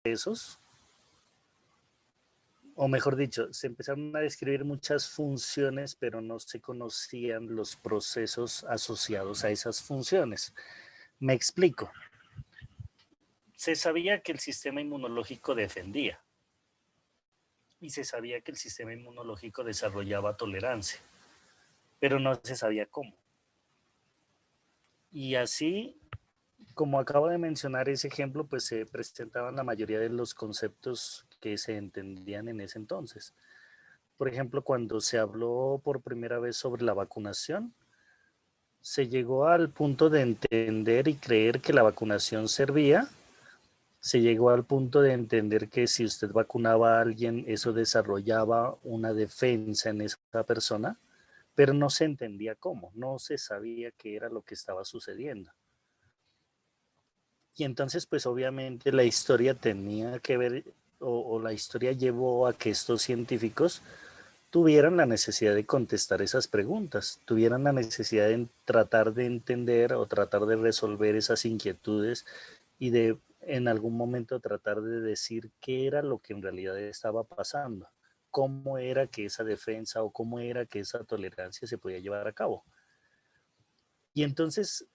procesos, o mejor dicho, se empezaron a describir muchas funciones, pero no se conocían los procesos asociados a esas funciones. Me explico. Se sabía que el sistema inmunológico defendía y se sabía que el sistema inmunológico desarrollaba tolerancia, pero no se sabía cómo. Y así, como acabo de mencionar ese ejemplo, pues se presentaban la mayoría de los conceptos que se entendían en ese entonces. Por ejemplo, cuando se habló por primera vez sobre la vacunación, se llegó al punto de entender y creer que la vacunación servía. Se llegó al punto de entender que si usted vacunaba a alguien, eso desarrollaba una defensa en esa persona, pero no se entendía cómo, no se sabía qué era lo que estaba sucediendo. Y entonces, pues obviamente la historia tenía que ver, o la historia llevó a que estos científicos tuvieran la necesidad de contestar esas preguntas, tuvieran la necesidad de tratar de entender o tratar de resolver esas inquietudes y de en algún momento tratar de decir qué era lo que en realidad estaba pasando, cómo era que esa defensa o cómo era que esa tolerancia se podía llevar a cabo. Y entonces,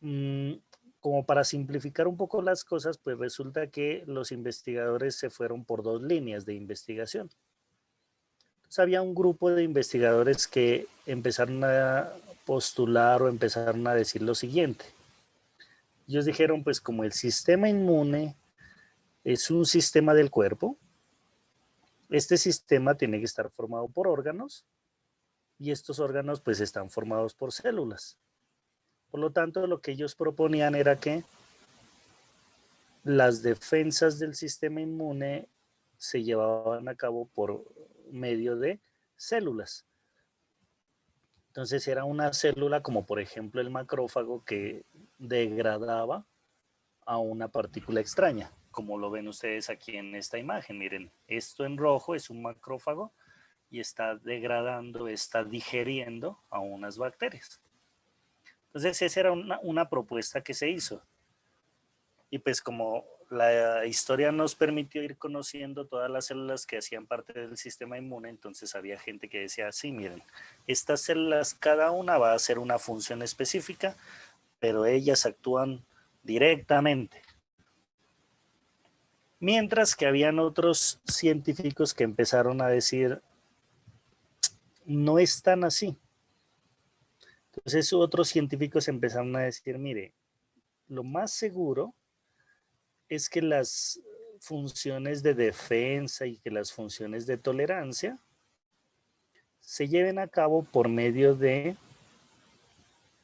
mmm, como para simplificar un poco las cosas, pues resulta que los investigadores se fueron por dos líneas de investigación. Entonces había un grupo de investigadores que empezaron a postular o empezaron a decir lo siguiente. Ellos dijeron, pues como el sistema inmune es un sistema del cuerpo, este sistema tiene que estar formado por órganos y estos órganos pues están formados por células. Por lo tanto, lo que ellos proponían era que las defensas del sistema inmune se llevaban a cabo por medio de células. Entonces era una célula como por ejemplo el macrófago que degradaba a una partícula extraña, como lo ven ustedes aquí en esta imagen. Miren, esto en rojo es un macrófago y está degradando, está digeriendo a unas bacterias. Entonces esa era una propuesta que se hizo. Y pues como la historia nos permitió ir conociendo todas las células que hacían parte del sistema inmune, entonces había gente que decía, sí, miren, estas células cada una va a hacer una función específica, pero ellas actúan directamente. Mientras que habían otros científicos que empezaron a decir, no es tan así. Entonces otros científicos empezaron a decir, mire, lo más seguro es que las funciones de defensa y que las funciones de tolerancia se lleven a cabo por medio de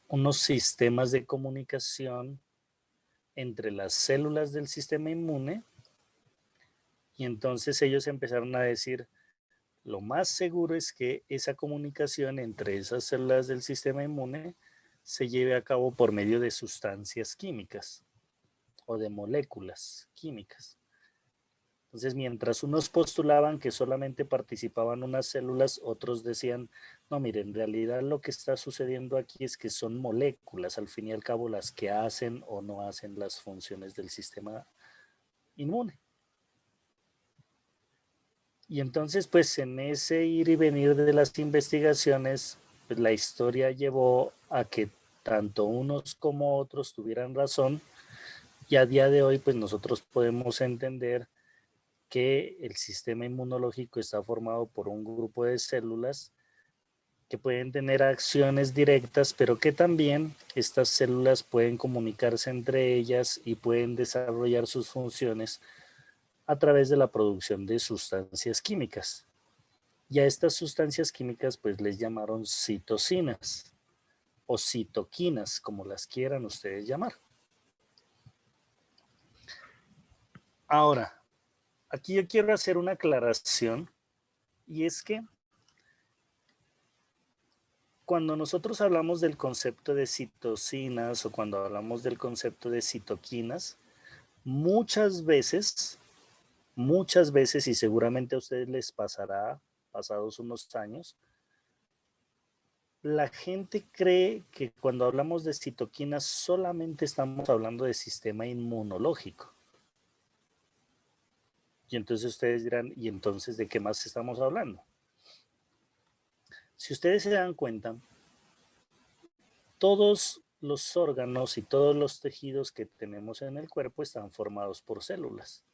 unos sistemas de comunicación entre las células del sistema inmune y entonces ellos empezaron a decir, lo más seguro es que esa comunicación entre esas células del sistema inmune se lleve a cabo por medio de sustancias químicas o de moléculas químicas. Entonces, mientras unos postulaban que solamente participaban unas células, otros decían, no, miren, en realidad lo que está sucediendo aquí es que son moléculas, al fin y al cabo, las que hacen o no hacen las funciones del sistema inmune. Y entonces, pues en ese ir y venir de las investigaciones, pues, la historia llevó a que tanto unos como otros tuvieran razón y a día de hoy, pues nosotros podemos entender que el sistema inmunológico está formado por un grupo de células que pueden tener acciones directas, pero que también estas células pueden comunicarse entre ellas y pueden desarrollar sus funciones a través de la producción de sustancias químicas. Y a estas sustancias químicas pues les llamaron citocinas o citoquinas, como las quieran ustedes llamar. Ahora, aquí yo quiero hacer una aclaración y es que cuando nosotros hablamos del concepto de citocinas o cuando hablamos del concepto de citoquinas, muchas veces, y seguramente a ustedes les pasará pasados unos años, la gente cree que cuando hablamos de citoquinas solamente estamos hablando de sistema inmunológico. Y entonces ustedes dirán, ¿y entonces de qué más estamos hablando? Si ustedes se dan cuenta, todos los órganos y todos los tejidos que tenemos en el cuerpo están formados por células.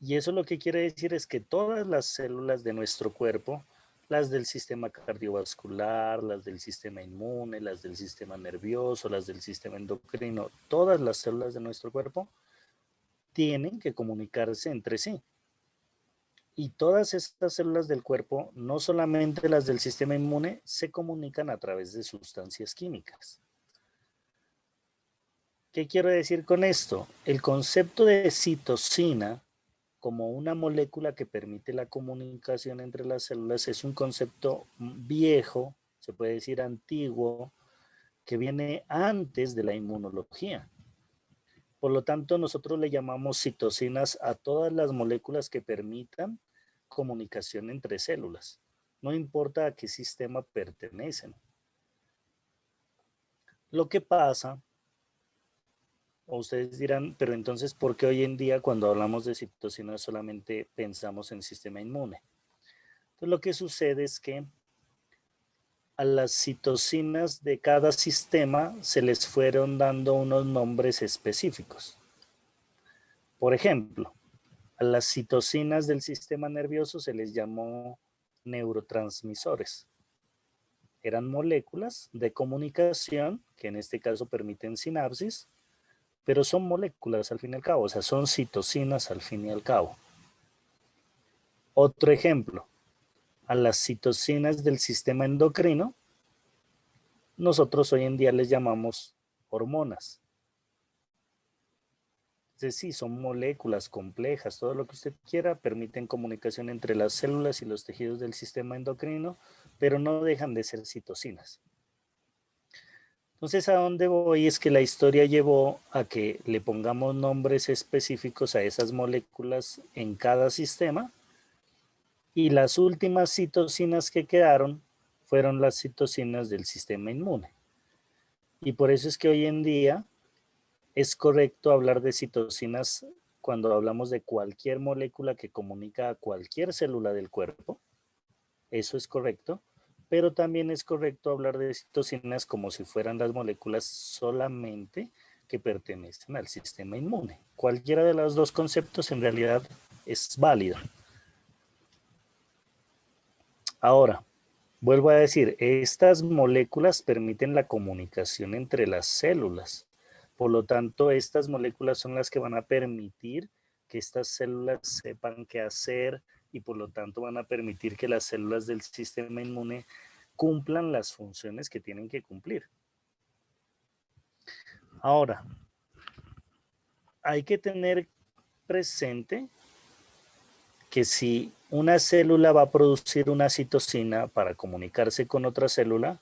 Y eso lo que quiere decir es que todas las células de nuestro cuerpo, las del sistema cardiovascular, las del sistema inmune, las del sistema nervioso, las del sistema endocrino, todas las células de nuestro cuerpo tienen que comunicarse entre sí. Y todas estas células del cuerpo, no solamente las del sistema inmune, se comunican a través de sustancias químicas. ¿Qué quiero decir con esto? El concepto de citosina como una molécula que permite la comunicación entre las células es un concepto viejo, se puede decir antiguo, que viene antes de la inmunología. Por lo tanto, nosotros le llamamos citocinas a todas las moléculas que permitan comunicación entre células. No importa a qué sistema pertenecen. Lo que pasa, o ustedes dirán, pero entonces, ¿por qué hoy en día cuando hablamos de citocinas solamente pensamos en sistema inmune? Entonces, lo que sucede es que a las citocinas de cada sistema se les fueron dando unos nombres específicos. Por ejemplo, a las citocinas del sistema nervioso se les llamó neurotransmisores. Eran moléculas de comunicación que en este caso permiten sinapsis, pero son moléculas al fin y al cabo, o sea, son citocinas al fin y al cabo. Otro ejemplo, a las citocinas del sistema endocrino, nosotros hoy en día les llamamos hormonas. Es decir, son moléculas complejas, todo lo que usted quiera, permiten comunicación entre las células y los tejidos del sistema endocrino, pero no dejan de ser citocinas. Entonces, ¿a dónde voy? Es que la historia llevó a que le pongamos nombres específicos a esas moléculas en cada sistema y las últimas citocinas que quedaron fueron las citocinas del sistema inmune. Y por eso es que hoy en día es correcto hablar de citocinas cuando hablamos de cualquier molécula que comunica a cualquier célula del cuerpo. Eso es correcto. Pero también es correcto hablar de citocinas como si fueran las moléculas solamente que pertenecen al sistema inmune. Cualquiera de los dos conceptos en realidad es válido. Ahora, vuelvo a decir, estas moléculas permiten la comunicación entre las células. Por lo tanto, estas moléculas son las que van a permitir que estas células sepan qué hacer y por lo tanto van a permitir que las células del sistema inmune cumplan las funciones que tienen que cumplir. Ahora, hay que tener presente que si una célula va a producir una citosina para comunicarse con otra célula,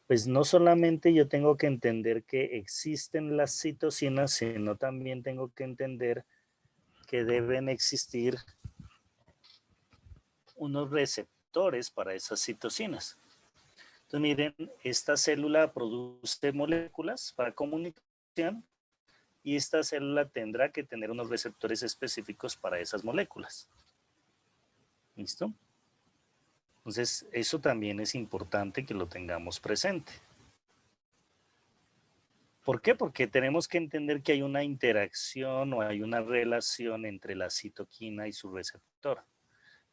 pues no solamente yo tengo que entender que existen las citocinas, sino también tengo que entender que deben existir unos receptores para esas citocinas. Entonces miren, esta célula produce moléculas para comunicación y esta célula tendrá que tener unos receptores específicos para esas moléculas. ¿Listo? Entonces, eso también es importante que lo tengamos presente. ¿Por qué? Porque tenemos que entender que hay una interacción o hay una relación entre la citoquina y su receptor.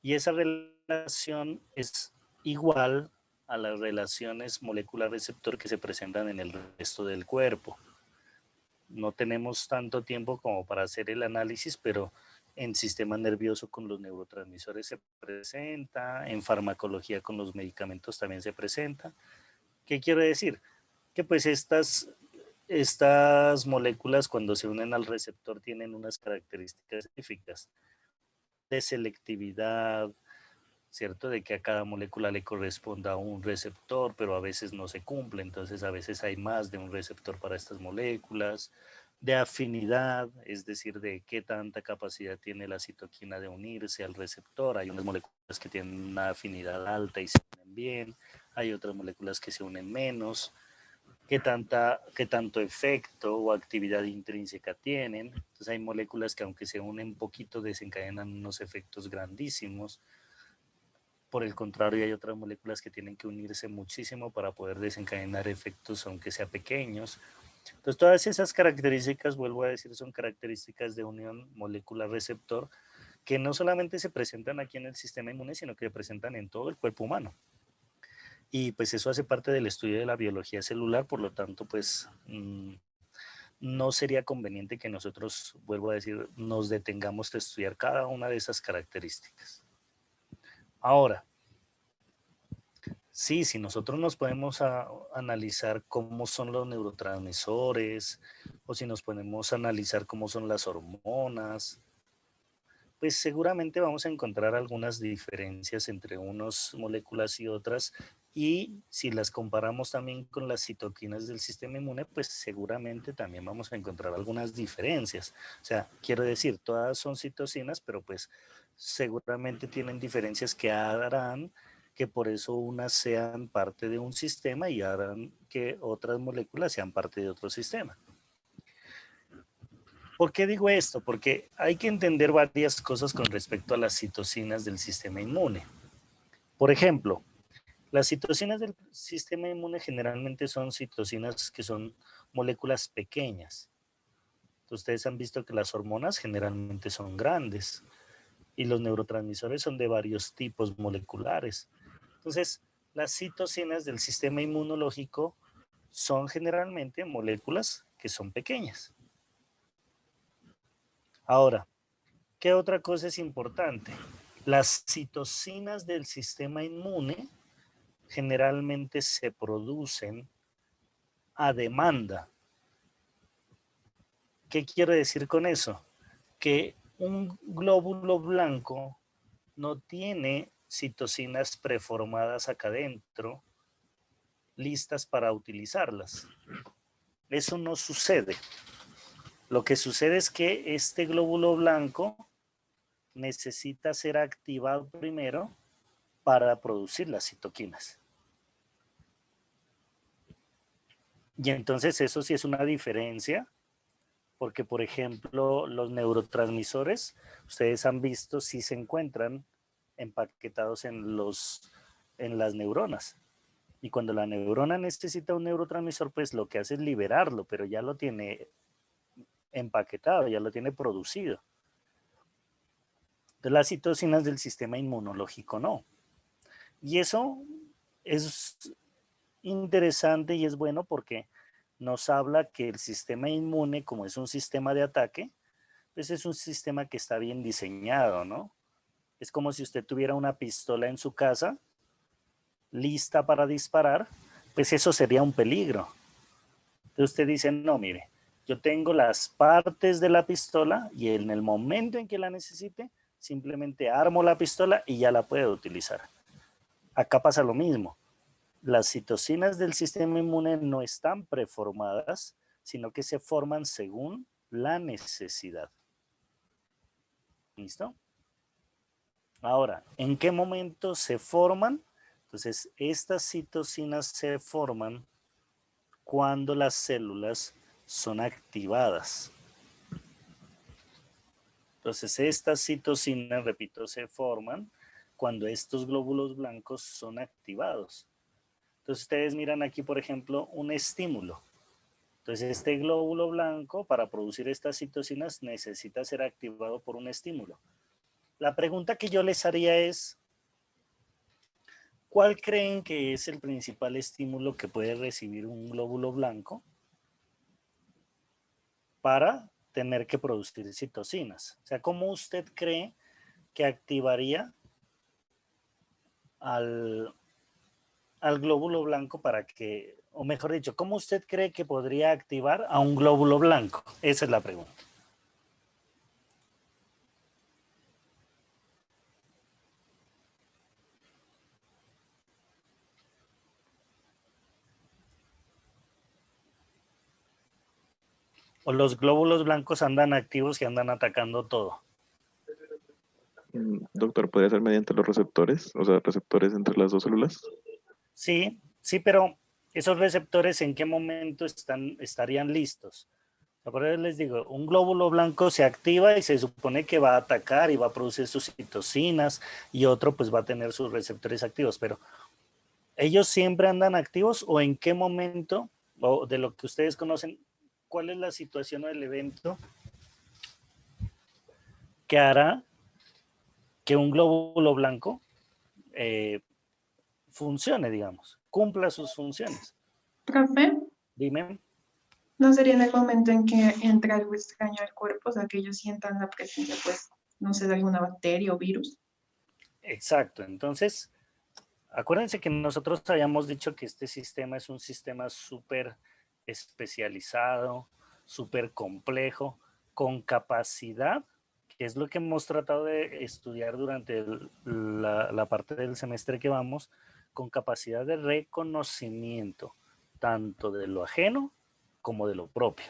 Y esa relación es igual a las relaciones molécula-receptor que se presentan en el resto del cuerpo. No tenemos tanto tiempo como para hacer el análisis, pero en sistema nervioso con los neurotransmisores se presenta, en farmacología con los medicamentos también se presenta. ¿Qué quiero decir? Que pues estas moléculas cuando se unen al receptor tienen unas características específicas de selectividad, ¿cierto? De que a cada molécula le corresponda un receptor, pero a veces no se cumple, entonces a veces hay más de un receptor para estas moléculas, de afinidad, es decir, de qué tanta capacidad tiene la citoquina de unirse al receptor. Hay unas moléculas que tienen una afinidad alta y se unen bien, hay otras moléculas que se unen menos. qué tanto efecto o actividad intrínseca tienen. Entonces hay moléculas que aunque se unen poquito desencadenan unos efectos grandísimos. Por el contrario, hay otras moléculas que tienen que unirse muchísimo para poder desencadenar efectos aunque sea pequeños. Entonces todas esas características, vuelvo a decir, son características de unión molécula-receptor que no solamente se presentan aquí en el sistema inmune, sino que se presentan en todo el cuerpo humano. Y pues eso hace parte del estudio de la biología celular, por lo tanto, pues no sería conveniente que nosotros, vuelvo a decir, nos detengamos a estudiar cada una de esas características. Ahora, sí, si nosotros nos podemos analizar cómo son los neurotransmisores, o si nos podemos analizar cómo son las hormonas, pues seguramente vamos a encontrar algunas diferencias entre unas moléculas y otras, y si las comparamos también con las citoquinas del sistema inmune, pues seguramente también vamos a encontrar algunas diferencias. O sea, quiero decir, todas son citocinas, pero pues seguramente tienen diferencias que harán que por eso unas sean parte de un sistema y harán que otras moléculas sean parte de otro sistema. ¿Por qué digo esto? Porque hay que entender varias cosas con respecto a las citocinas del sistema inmune. Por ejemplo, las citocinas del sistema inmune generalmente son citocinas que son moléculas pequeñas. Ustedes han visto que las hormonas generalmente son grandes y los neurotransmisores son de varios tipos moleculares. Entonces, las citocinas del sistema inmunológico son generalmente moléculas que son pequeñas. Ahora, ¿qué otra cosa es importante? Las citocinas del sistema inmune generalmente se producen a demanda. ¿Qué quiero decir con eso? Que un glóbulo blanco no tiene citocinas preformadas acá adentro, listas para utilizarlas. Eso no sucede. Lo que sucede es que este glóbulo blanco necesita ser activado primero para producir las citoquinas. Y entonces eso sí es una diferencia, porque por ejemplo los neurotransmisores, ustedes han visto si se encuentran empaquetados en las neuronas. Y cuando la neurona necesita un neurotransmisor, pues lo que hace es liberarlo, pero ya lo tiene empaquetado, ya lo tiene producido. Entonces las citocinas del sistema inmunológico no. Y eso es interesante y es bueno porque nos habla que el sistema inmune, como es un sistema de ataque, pues es un sistema que está bien diseñado, ¿no? Es como si usted tuviera una pistola en su casa, lista para disparar, pues eso sería un peligro. Entonces usted dice, no, mire, yo tengo las partes de la pistola y en el momento en que la necesite, simplemente armo la pistola y ya la puedo utilizar. Acá pasa lo mismo. Las citocinas del sistema inmune no están preformadas, sino que se forman según la necesidad. ¿Listo? Ahora, ¿en qué momento se forman? Entonces, estas citocinas se forman cuando las células son activadas. Entonces, estas citocinas, repito, se forman cuando estos glóbulos blancos son activados. Entonces, ustedes miran aquí, por ejemplo, un estímulo. Entonces, este glóbulo blanco, para producir estas citocinas, necesita ser activado por un estímulo. La pregunta que yo les haría es, ¿cuál creen que es el principal estímulo que puede recibir un glóbulo blanco para tener que producir citocinas? O sea, ¿cómo usted cree que activaría al glóbulo blanco para que, o mejor dicho, ¿cómo usted cree que podría activar a un glóbulo blanco? Esa es la pregunta. O los glóbulos blancos andan activos y andan atacando todo. Doctor, ¿podría ser mediante los receptores? O sea, receptores entre las dos células. Sí, sí, pero ¿Esos receptores en qué momento estarían listos? Por eso les digo, un glóbulo blanco se activa y se supone que va a atacar y va a producir sus citocinas y otro pues va a tener sus receptores activos, pero ¿ellos siempre andan activos o en qué momento, o de lo que ustedes conocen, cuál es la situación o el evento que hará que un glóbulo blanco eh, funcione, digamos, cumpla sus funciones? Profe, Dime. ¿no sería en el momento en que entra algo extraño al cuerpo, o sea, que ellos sientan la presencia, pues, no sé, de alguna bacteria o virus? Exacto, entonces, acuérdense que nosotros habíamos dicho que este sistema es un sistema súper especializado, súper complejo, con capacidad, que es lo que hemos tratado de estudiar durante la parte del semestre que vamos, con capacidad de reconocimiento, tanto de lo ajeno como de lo propio.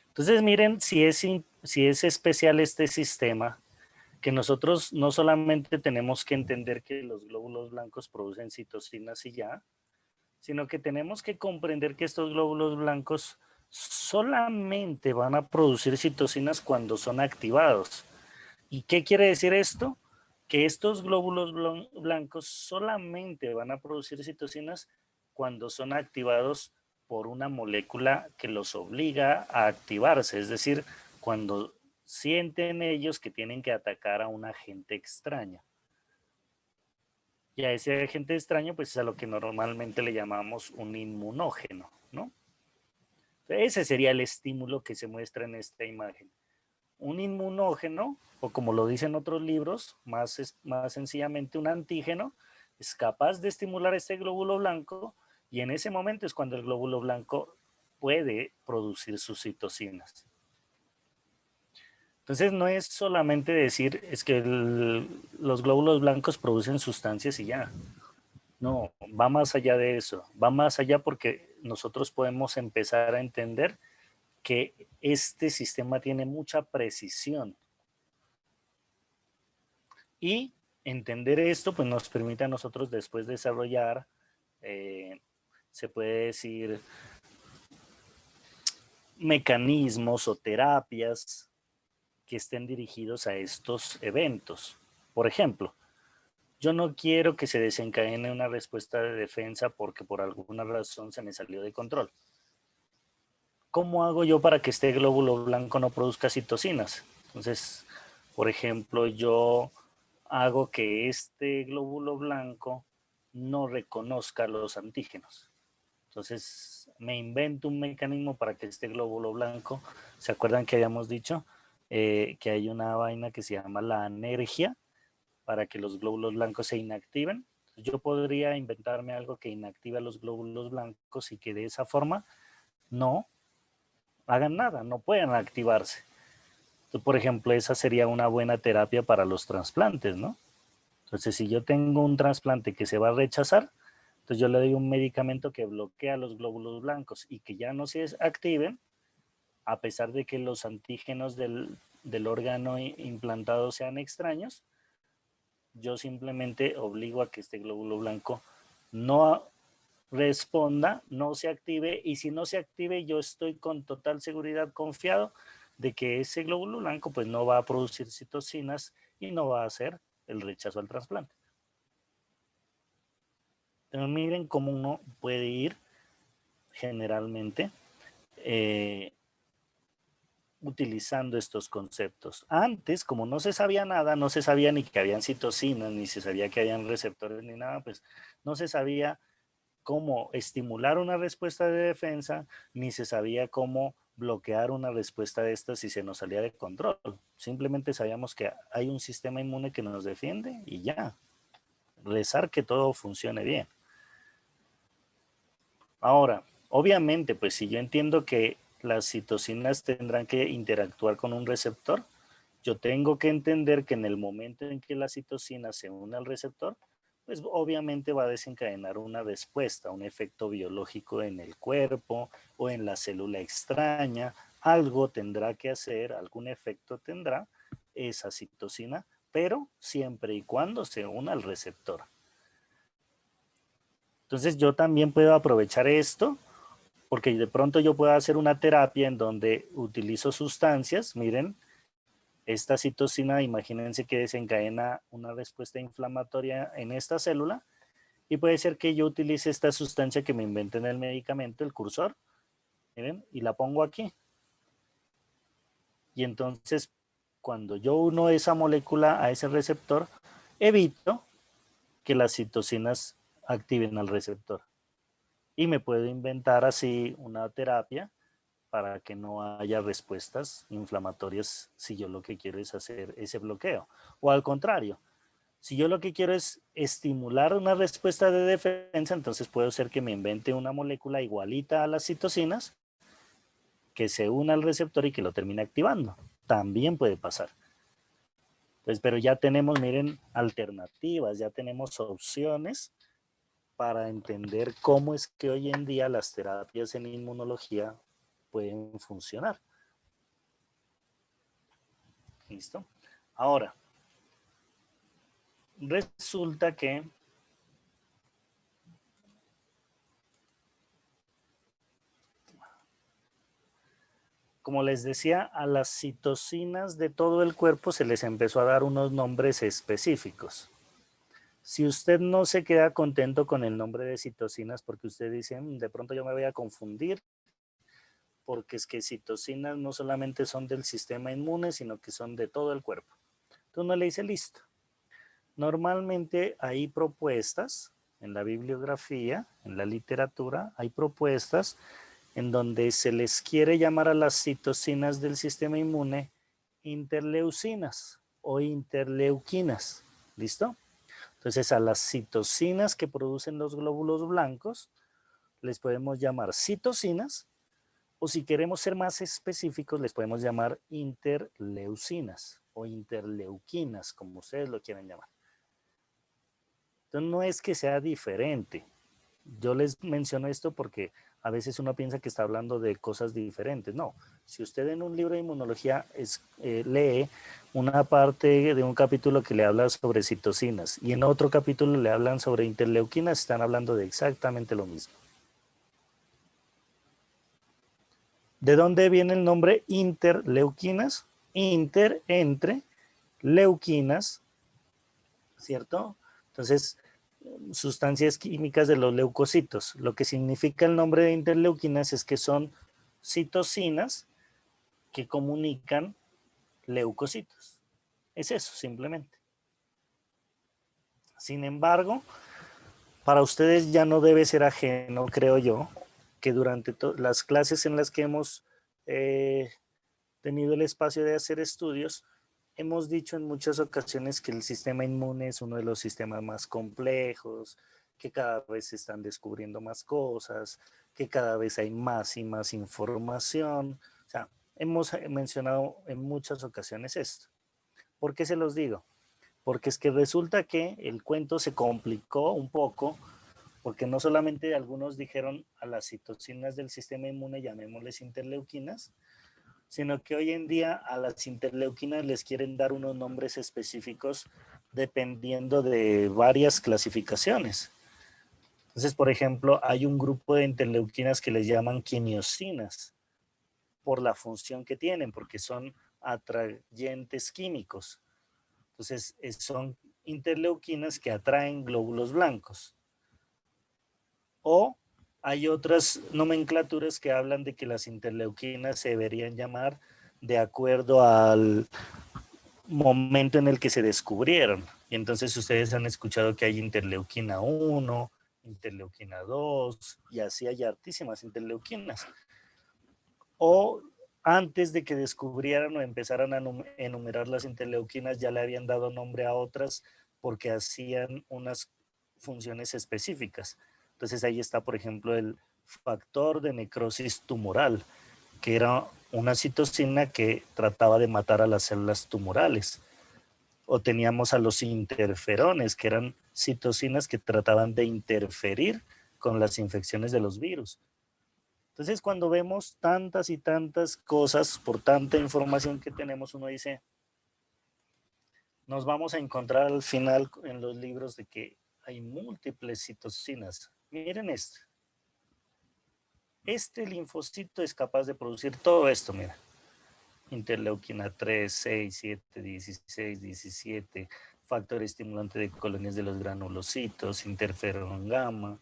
Entonces, miren si es especial este sistema, que nosotros no solamente tenemos que entender que los glóbulos blancos producen citocinas y ya, sino que tenemos que comprender que estos glóbulos blancos solamente van a producir citocinas cuando son activados. ¿Y qué quiere decir esto? Que estos glóbulos blancos solamente van a producir citocinas cuando son activados por una molécula que los obliga a activarse, es decir, cuando sienten ellos que tienen que atacar a un agente extraño. Y a ese agente extraño, pues es a lo que normalmente le llamamos un inmunógeno, ¿no? Ese sería el estímulo que se muestra en esta imagen. Un inmunógeno, o como lo dicen otros libros, más sencillamente un antígeno, es capaz de estimular este glóbulo blanco y en ese momento es cuando el glóbulo blanco puede producir sus citocinas. Entonces no es solamente decir es que los glóbulos blancos producen sustancias y ya. No, va más allá de eso. Va más allá porque nosotros podemos empezar a entender que este sistema tiene mucha precisión. Y entender esto pues nos permite a nosotros después desarrollar, se puede decir, mecanismos o terapias que estén dirigidos a estos eventos. Por ejemplo, yo no quiero que se desencadene una respuesta de defensa porque por alguna razón se me salió de control. ¿Cómo hago yo para que este glóbulo blanco no produzca citocinas? Entonces, por ejemplo, yo hago que este glóbulo blanco no reconozca los antígenos. Entonces, me invento un mecanismo para que este glóbulo blanco, ¿se acuerdan que habíamos dicho que hay una vaina que se llama la anergia para que los glóbulos blancos se inactiven? Yo podría inventarme algo que inactive a los glóbulos blancos y que de esa forma no hagan nada, no puedan activarse. Entonces, por ejemplo, esa sería una buena terapia para los trasplantes, ¿no? Entonces, si yo tengo un trasplante que se va a rechazar, entonces yo le doy un medicamento que bloquea los glóbulos blancos y que ya no se activen, a pesar de que los antígenos del órgano implantado sean extraños, yo simplemente obligo a que este glóbulo blanco no responda, no se active, y si no se active, yo estoy con total seguridad confiado de que ese glóbulo blanco pues no va a producir citocinas y no va a hacer el rechazo al trasplante. Pero miren cómo uno puede ir generalmente eh, utilizando estos conceptos. Antes, como no se sabía nada, no se sabía ni que habían citocinas, ni se sabía que habían receptores ni nada, pues no se sabía cómo estimular una respuesta de defensa, ni se sabía cómo bloquear una respuesta de estas si se nos salía de control. Simplemente sabíamos que hay un sistema inmune que nos defiende y ya. Rezar que todo funcione bien. Ahora, obviamente, pues si yo entiendo que las citocinas tendrán que interactuar con un receptor, yo tengo que entender que en el momento en que la citocina se une al receptor, pues obviamente va a desencadenar una respuesta, un efecto biológico en el cuerpo o en la célula extraña. Algo tendrá que hacer, algún efecto tendrá esa citocina, pero siempre y cuando se una al receptor. Entonces yo también puedo aprovechar esto, porque de pronto yo puedo hacer una terapia en donde utilizo sustancias, miren, esta citocina, imagínense que desencadena una respuesta inflamatoria en esta célula, y puede ser que yo utilice esta sustancia que me inventé en el medicamento, el cursor, miren, y la pongo aquí. Y entonces, cuando yo uno esa molécula a ese receptor, evito que las citocinas activen al receptor. Y me puedo inventar así una terapia para que no haya respuestas inflamatorias si yo lo que quiero es hacer ese bloqueo. O al contrario, si yo lo que quiero es estimular una respuesta de defensa, entonces puedo ser que me invente una molécula igualita a las citocinas que se una al receptor y que lo termine activando. También puede pasar. Pues, pero ya tenemos, miren, alternativas, ya tenemos opciones para entender cómo es que hoy en día las terapias en inmunología pueden funcionar. ¿Listo? Ahora, resulta que como les decía, a las citocinas de todo el cuerpo se les empezó a dar unos nombres específicos. Si usted no se queda contento con el nombre de citocinas porque usted dice, de pronto yo me voy a confundir, porque es que citocinas no solamente son del sistema inmune, sino que son de todo el cuerpo. Entonces uno le dice, listo. Normalmente hay propuestas en la bibliografía, en la literatura, hay propuestas en donde se les quiere llamar a las citocinas del sistema inmune interleucinas o interleuquinas. ¿Listo? Entonces a las citocinas que producen los glóbulos blancos les podemos llamar citocinas, o si queremos ser más específicos les podemos llamar interleucinas o interleuquinas, como ustedes lo quieran llamar. Entonces no es que sea diferente. Yo les menciono esto porque a veces uno piensa que está hablando de cosas diferentes. No, si usted en un libro de inmunología lee una parte de un capítulo que le habla sobre citocinas y en otro capítulo le hablan sobre interleuquinas, están hablando de exactamente lo mismo. ¿De dónde viene el nombre interleuquinas? Inter, entre, leuquinas, ¿cierto? Entonces, sustancias químicas de los leucocitos. Lo que significa el nombre de interleuquinas es que son citocinas que comunican leucocitos. Es eso, simplemente. Sin embargo, para ustedes ya no debe ser ajeno, creo yo, que durante las clases en las que hemos tenido el espacio de hacer estudios, hemos dicho en muchas ocasiones que el sistema inmune es uno de los sistemas más complejos, que cada vez se están descubriendo más cosas, que cada vez hay más y más información. O sea, hemos mencionado en muchas ocasiones esto. ¿Por qué se los digo? Porque es que resulta que el cuento se complicó un poco, porque no solamente algunos dijeron a las citocinas del sistema inmune, llamémosles interleuquinas, sino que hoy en día a las interleuquinas les quieren dar unos nombres específicos dependiendo de varias clasificaciones. Entonces, por ejemplo, hay un grupo de interleuquinas que les llaman quimiosinas por la función que tienen, porque son atrayentes químicos. Entonces, son interleuquinas que atraen glóbulos blancos. O hay otras nomenclaturas que hablan de que las interleuquinas se deberían llamar de acuerdo al momento en el que se descubrieron. Y entonces ustedes han escuchado que hay interleuquina 1, interleuquina 2, y así hay hartísimas interleuquinas. O antes de que descubrieran o empezaran a enumerar las interleuquinas, ya le habían dado nombre a otras porque hacían unas funciones específicas. Entonces ahí está, por ejemplo, el factor de necrosis tumoral, que era una citocina que trataba de matar a las células tumorales. O teníamos a los interferones, que eran citocinas que trataban de interferir con las infecciones de los virus. Entonces, cuando vemos tantas y tantas cosas por tanta información que tenemos, uno dice, nos vamos a encontrar al final en los libros de que hay múltiples citocinas. Miren esto. Este linfocito es capaz de producir todo esto, mira. Interleuquina 3, 6, 7, 16, 17, factor estimulante de colonias de los granulocitos, interferón gamma,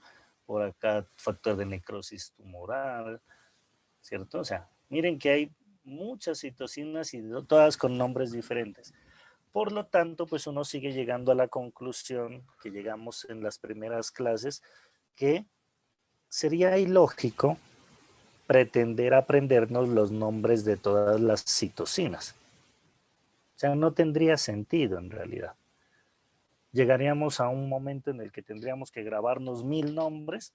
por acá factor de necrosis tumoral, ¿cierto? O sea, miren que hay muchas citocinas y todas con nombres diferentes. Por lo tanto, pues uno sigue llegando a la conclusión que llegamos en las primeras clases, que sería ilógico pretender aprendernos los nombres de todas las citocinas. O sea, no tendría sentido en realidad. Llegaríamos a un momento en el que tendríamos que grabarnos 1000 nombres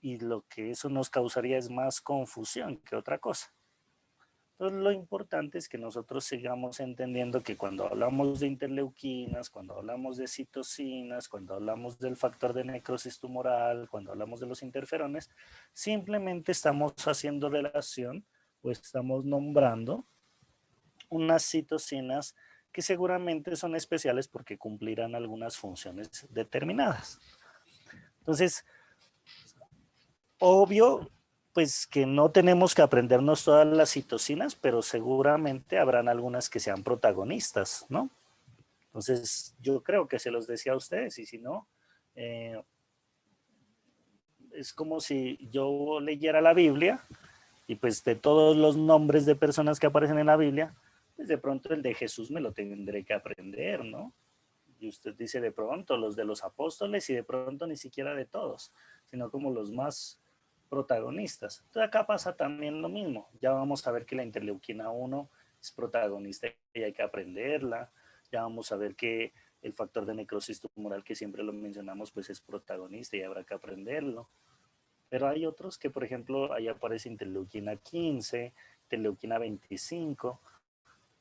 y lo que eso nos causaría es más confusión que otra cosa. Entonces, lo importante es que nosotros sigamos entendiendo que cuando hablamos de interleuquinas, cuando hablamos de citocinas, cuando hablamos del factor de necrosis tumoral, cuando hablamos de los interferones, simplemente estamos haciendo relación o estamos nombrando unas citocinas que seguramente son especiales porque cumplirán algunas funciones determinadas. Entonces, obvio, pues que no tenemos que aprendernos todas las citocinas, pero seguramente habrán algunas que sean protagonistas, ¿no? Entonces, yo creo que se los decía a ustedes, y si no, es como si yo leyera la Biblia y pues de todos los nombres de personas que aparecen en la Biblia, pues de pronto el de Jesús me lo tendré que aprender, ¿no? Y usted dice de pronto los de los apóstoles y de pronto ni siquiera de todos, sino como los más protagonistas. Entonces acá pasa también lo mismo. Ya vamos a ver que la interleuquina 1 es protagonista y hay que aprenderla. Ya vamos a ver que el factor de necrosis tumoral, que siempre lo mencionamos, pues es protagonista y habrá que aprenderlo. Pero hay otros que, por ejemplo, ahí aparece interleuquina 15, interleuquina 25.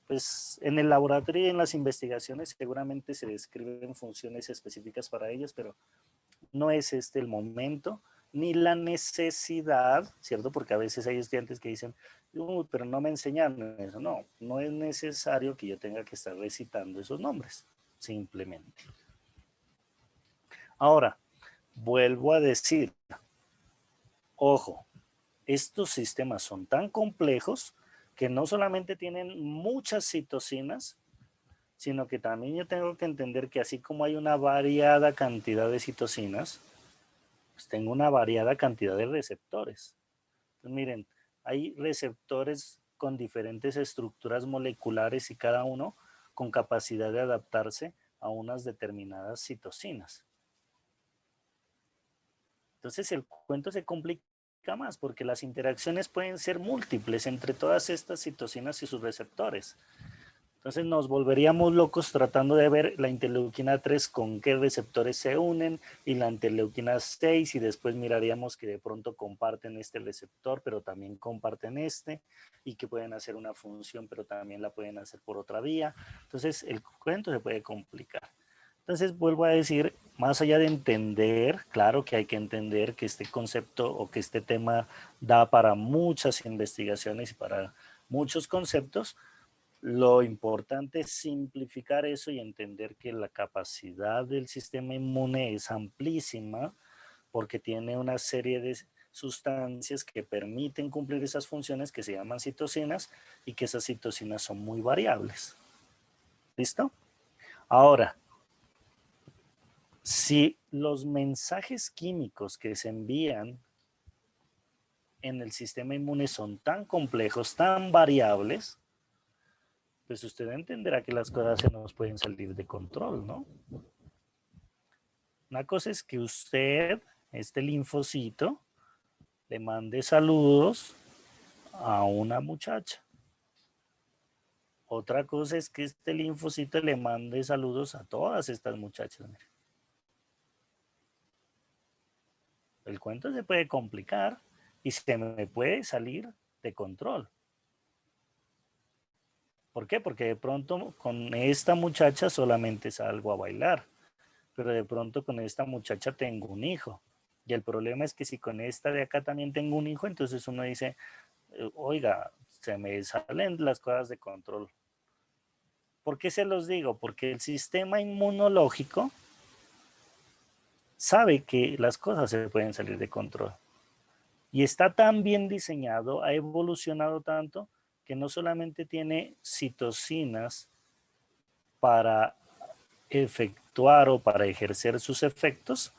Pues en el laboratorio y en las investigaciones seguramente se describen funciones específicas para ellos, pero no es este el momento ni la necesidad, ¿cierto? Porque a veces hay estudiantes que dicen, pero no me enseñaron eso. No, no es necesario que yo tenga que estar recitando esos nombres, simplemente. Ahora, vuelvo a decir, ojo, estos sistemas son tan complejos que no solamente tienen muchas citocinas, sino que también yo tengo que entender que así como hay una variada cantidad de citocinas, pues tengo una variada cantidad de receptores. Entonces, miren, hay receptores con diferentes estructuras moleculares y cada uno con capacidad de adaptarse a unas determinadas citocinas. Entonces el cuento se complica más porque las interacciones pueden ser múltiples entre todas estas citocinas y sus receptores. Entonces nos volveríamos locos tratando de ver la interleuquina 3 con qué receptores se unen y la interleuquina 6 y después miraríamos que de pronto comparten este receptor pero también comparten este y que pueden hacer una función pero también la pueden hacer por otra vía. Entonces el cuento se puede complicar. Entonces vuelvo a decir, más allá de entender, claro que hay que entender que este concepto o que este tema da para muchas investigaciones y para muchos conceptos. Lo importante es simplificar eso y entender que la capacidad del sistema inmune es amplísima porque tiene una serie de sustancias que permiten cumplir esas funciones que se llaman citocinas y que esas citocinas son muy variables. ¿Listo? Ahora, si los mensajes químicos que se envían en el sistema inmune son tan complejos, tan variables, pues usted entenderá que las cosas se nos pueden salir de control, ¿no? Una cosa es que usted, este linfocito, le mande saludos a una muchacha. Otra cosa es que este linfocito le mande saludos a todas estas muchachas. El cuento se puede complicar y se me puede salir de control. ¿Por qué? Porque de pronto con esta muchacha solamente salgo a bailar, pero de pronto con esta muchacha tengo un hijo. Y el problema es que si con esta de acá también tengo un hijo, entonces uno dice, oiga, se me salen las cosas de control. ¿Por qué se los digo? Porque el sistema inmunológico sabe que las cosas se pueden salir de control. Y está tan bien diseñado, ha evolucionado tanto, que no solamente tiene citocinas para efectuar o para ejercer sus efectos,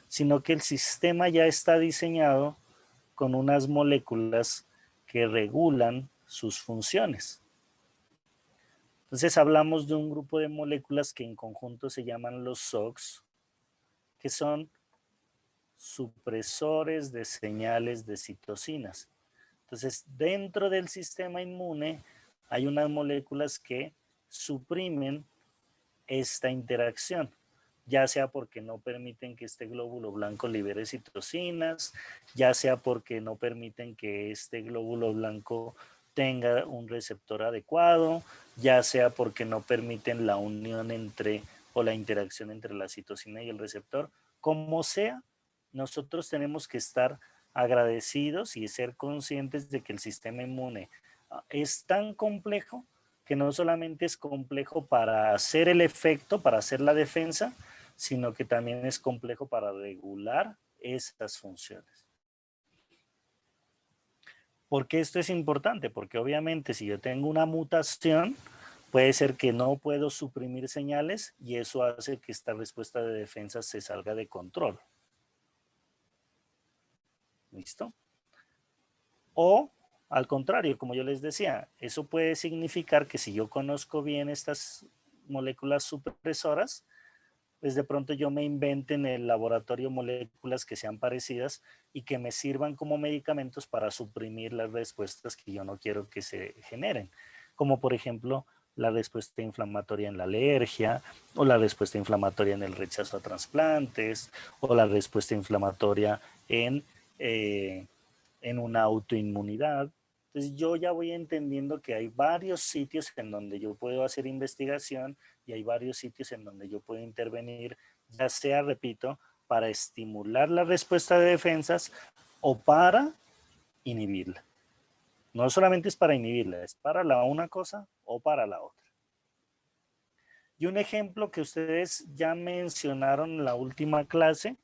sino que el sistema ya está diseñado con unas moléculas que regulan sus funciones. Entonces hablamos de un grupo de moléculas que en conjunto se llaman los SOCs, que son supresores de señales de citocinas. Entonces, dentro del sistema inmune hay unas moléculas que suprimen esta interacción, ya sea porque no permiten que este glóbulo blanco libere citocinas, ya sea porque no permiten que este glóbulo blanco tenga un receptor adecuado, ya sea porque no permiten la unión entre o la interacción entre la citocina y el receptor. Como sea, nosotros tenemos que estar agradecidos y ser conscientes de que el sistema inmune es tan complejo que no solamente es complejo para hacer el efecto, para hacer la defensa, sino que también es complejo para regular estas funciones. ¿Por qué esto es importante? Porque obviamente si yo tengo una mutación, puede ser que no puedo suprimir señales y eso hace que esta respuesta de defensa se salga de control. ¿Listo? O al contrario, como yo les decía, eso puede significar que si yo conozco bien estas moléculas supresoras, pues de pronto yo me invente en el laboratorio moléculas que sean parecidas y que me sirvan como medicamentos para suprimir las respuestas que yo no quiero que se generen, como por ejemplo la respuesta inflamatoria en la alergia, o la respuesta inflamatoria en el rechazo a trasplantes, o la respuesta inflamatoria en una autoinmunidad. Entonces yo ya voy entendiendo que hay varios sitios en donde yo puedo hacer investigación y hay varios sitios en donde yo puedo intervenir, ya sea, repito, para estimular la respuesta de defensas o para inhibirla. No solamente es para inhibirla, es para la una cosa o para la otra. Y un ejemplo que ustedes ya mencionaron en la última clase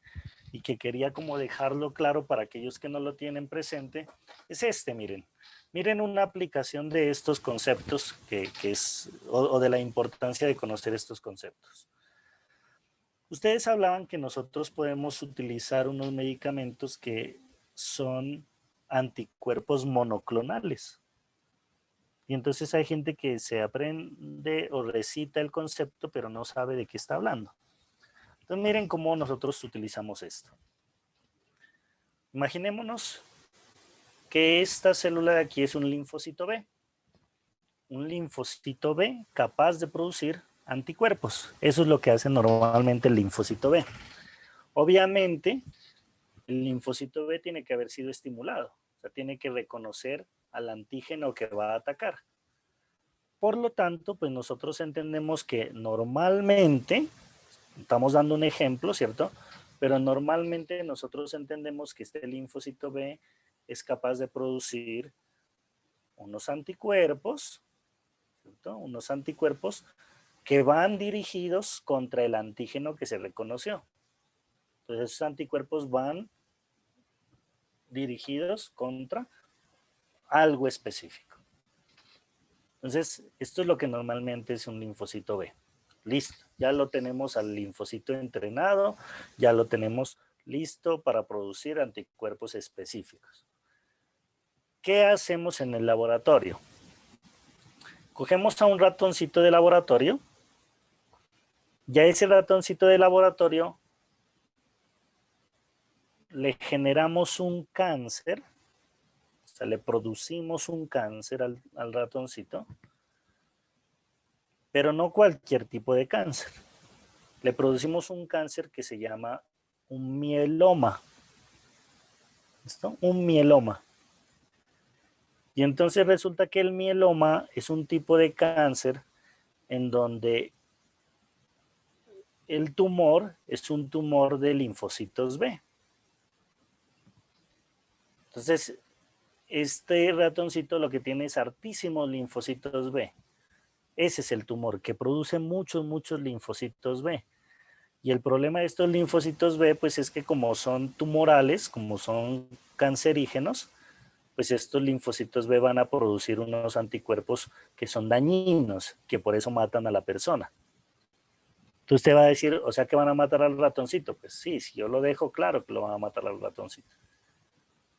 y que quería como dejarlo claro para aquellos que no lo tienen presente, es este, miren. Miren una aplicación de estos conceptos que es, o de la importancia de conocer estos conceptos. Ustedes hablaban que nosotros podemos utilizar unos medicamentos que son anticuerpos monoclonales. Y entonces hay gente que se aprende o recita el concepto, pero no sabe de qué está hablando. Entonces miren cómo nosotros utilizamos esto. Imaginémonos que esta célula de aquí es un linfocito B. Un linfocito B capaz de producir anticuerpos. Eso es lo que hace normalmente el linfocito B. Obviamente, el linfocito B tiene que haber sido estimulado. O sea, tiene que reconocer al antígeno que va a atacar. Por lo tanto, pues nosotros entendemos que normalmente, estamos dando un ejemplo, ¿cierto? Pero normalmente nosotros entendemos que este linfocito B es capaz de producir unos anticuerpos, ¿cierto? Unos anticuerpos que van dirigidos contra el antígeno que se reconoció. Entonces, esos anticuerpos van dirigidos contra algo específico. Entonces, esto es lo que normalmente es un linfocito B. Listo, ya lo tenemos al linfocito entrenado, ya lo tenemos listo para producir anticuerpos específicos. ¿Qué hacemos en el laboratorio? Cogemos a un ratoncito de laboratorio, ya ese ratoncito de laboratorio le generamos un cáncer, o sea, le producimos un cáncer al ratoncito, pero no cualquier tipo de cáncer. Le producimos un cáncer que se llama un mieloma. ¿Listo? Un mieloma. Y entonces resulta que el mieloma es un tipo de cáncer en donde el tumor es un tumor de linfocitos B. Entonces, este ratoncito lo que tiene es hartísimos linfocitos B. Ese es el tumor, que produce muchos linfocitos B. Y el problema de estos linfocitos B, pues es que como son tumorales, como son cancerígenos, pues estos linfocitos B van a producir unos anticuerpos que son dañinos, que por eso matan a la persona. Entonces usted va a decir, o sea que van a matar al ratoncito. Pues sí, si yo lo dejo claro que lo van a matar al ratoncito.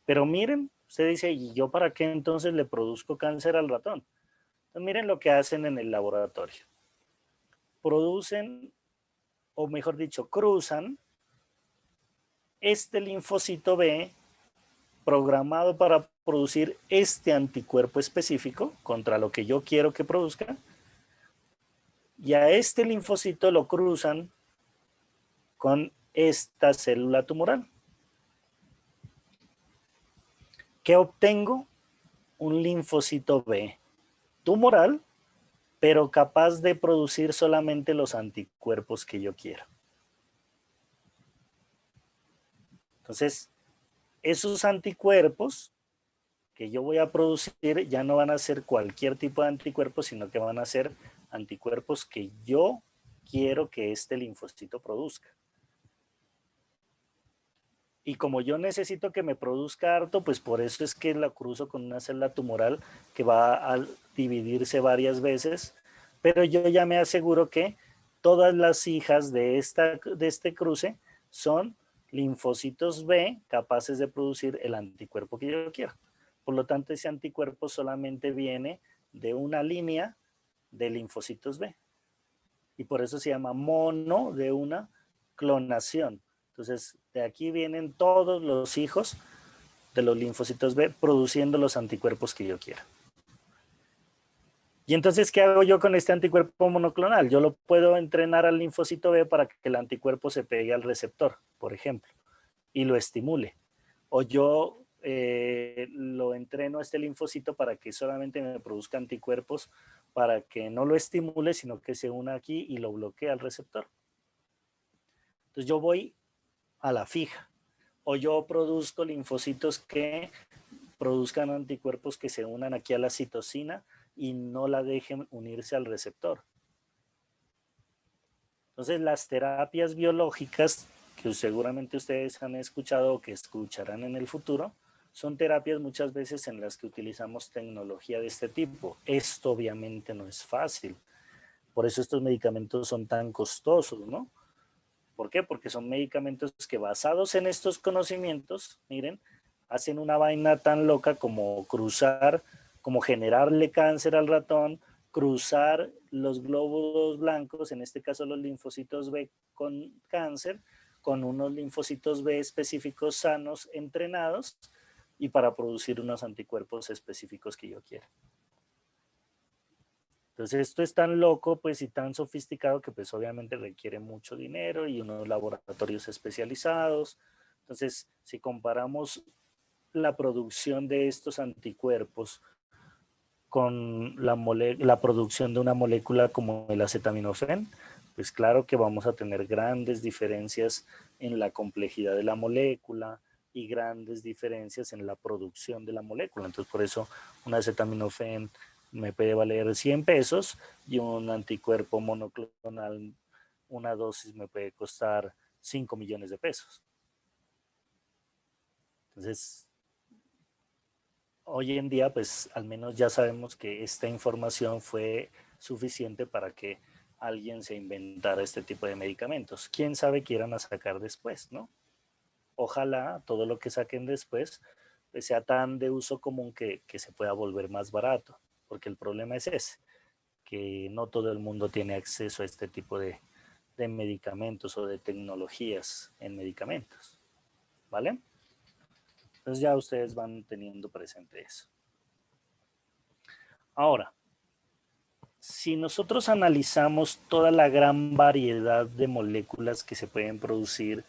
Pero miren, usted dice, ¿y yo para qué entonces le produzco cáncer al ratón? Entonces miren lo que hacen en el laboratorio. Producen, o mejor dicho, cruzan este linfocito B programado para producir este anticuerpo específico contra lo que yo quiero que produzca, y a este linfocito lo cruzan con esta célula tumoral. ¿Qué obtengo? Un linfocito B tumoral, pero capaz de producir solamente los anticuerpos que yo quiero. Entonces, esos anticuerpos que yo voy a producir ya no van a ser cualquier tipo de anticuerpos, sino que van a ser anticuerpos que yo quiero que este linfocito produzca. Y como yo necesito que me produzca harto, pues por eso es que la cruzo con una célula tumoral que va a dividirse varias veces, pero yo ya me aseguro que todas las hijas de este cruce son linfocitos B capaces de producir el anticuerpo que yo quiero. Por lo tanto, ese anticuerpo solamente viene de una línea de linfocitos B. Y por eso se llama mono de una clonación. Entonces, de aquí vienen todos los hijos de los linfocitos B produciendo los anticuerpos que yo quiera. Y entonces, ¿qué hago yo con este anticuerpo monoclonal? Yo lo puedo entrenar al linfocito B para que el anticuerpo se pegue al receptor, por ejemplo, y lo estimule. O yo lo entreno a este linfocito para que solamente me produzca anticuerpos para que no lo estimule, sino que se una aquí y lo bloquee al receptor. Entonces yo voy a la fija. O yo produzco linfocitos que produzcan anticuerpos que se unan aquí a la citosina y no la dejen unirse al receptor. Entonces las terapias biológicas que seguramente ustedes han escuchado o que escucharán en el futuro, son terapias muchas veces en las que utilizamos tecnología de este tipo. Esto obviamente no es fácil. Por eso estos medicamentos son tan costosos, ¿no? ¿Por qué? Porque son medicamentos que basados en estos conocimientos, miren, hacen una vaina tan loca como cruzar, como generarle cáncer al ratón, cruzar los glóbulos blancos, en este caso los linfocitos B con cáncer, con unos linfocitos B específicos sanos entrenados y para producir unos anticuerpos específicos que yo quiera. Entonces esto es tan loco pues y tan sofisticado que pues obviamente requiere mucho dinero y unos laboratorios especializados. Entonces si comparamos la producción de estos anticuerpos con la producción de una molécula como el acetaminofén, pues claro que vamos a tener grandes diferencias en la complejidad de la molécula y grandes diferencias en la producción de la molécula. Entonces por eso un acetaminofén me puede valer 100 pesos y un anticuerpo monoclonal, una dosis me puede costar 5 millones de pesos. Entonces, hoy en día, pues al menos ya sabemos que esta información fue suficiente para que alguien se inventara este tipo de medicamentos. ¿Quién sabe qué irán a sacar después, no? Ojalá todo lo que saquen después pues, sea tan de uso común que se pueda volver más barato, porque el problema es ese, que no todo el mundo tiene acceso a este tipo de medicamentos o de tecnologías en medicamentos, ¿vale? Entonces ya ustedes van teniendo presente eso. Ahora, si nosotros analizamos toda la gran variedad de moléculas que se pueden producir,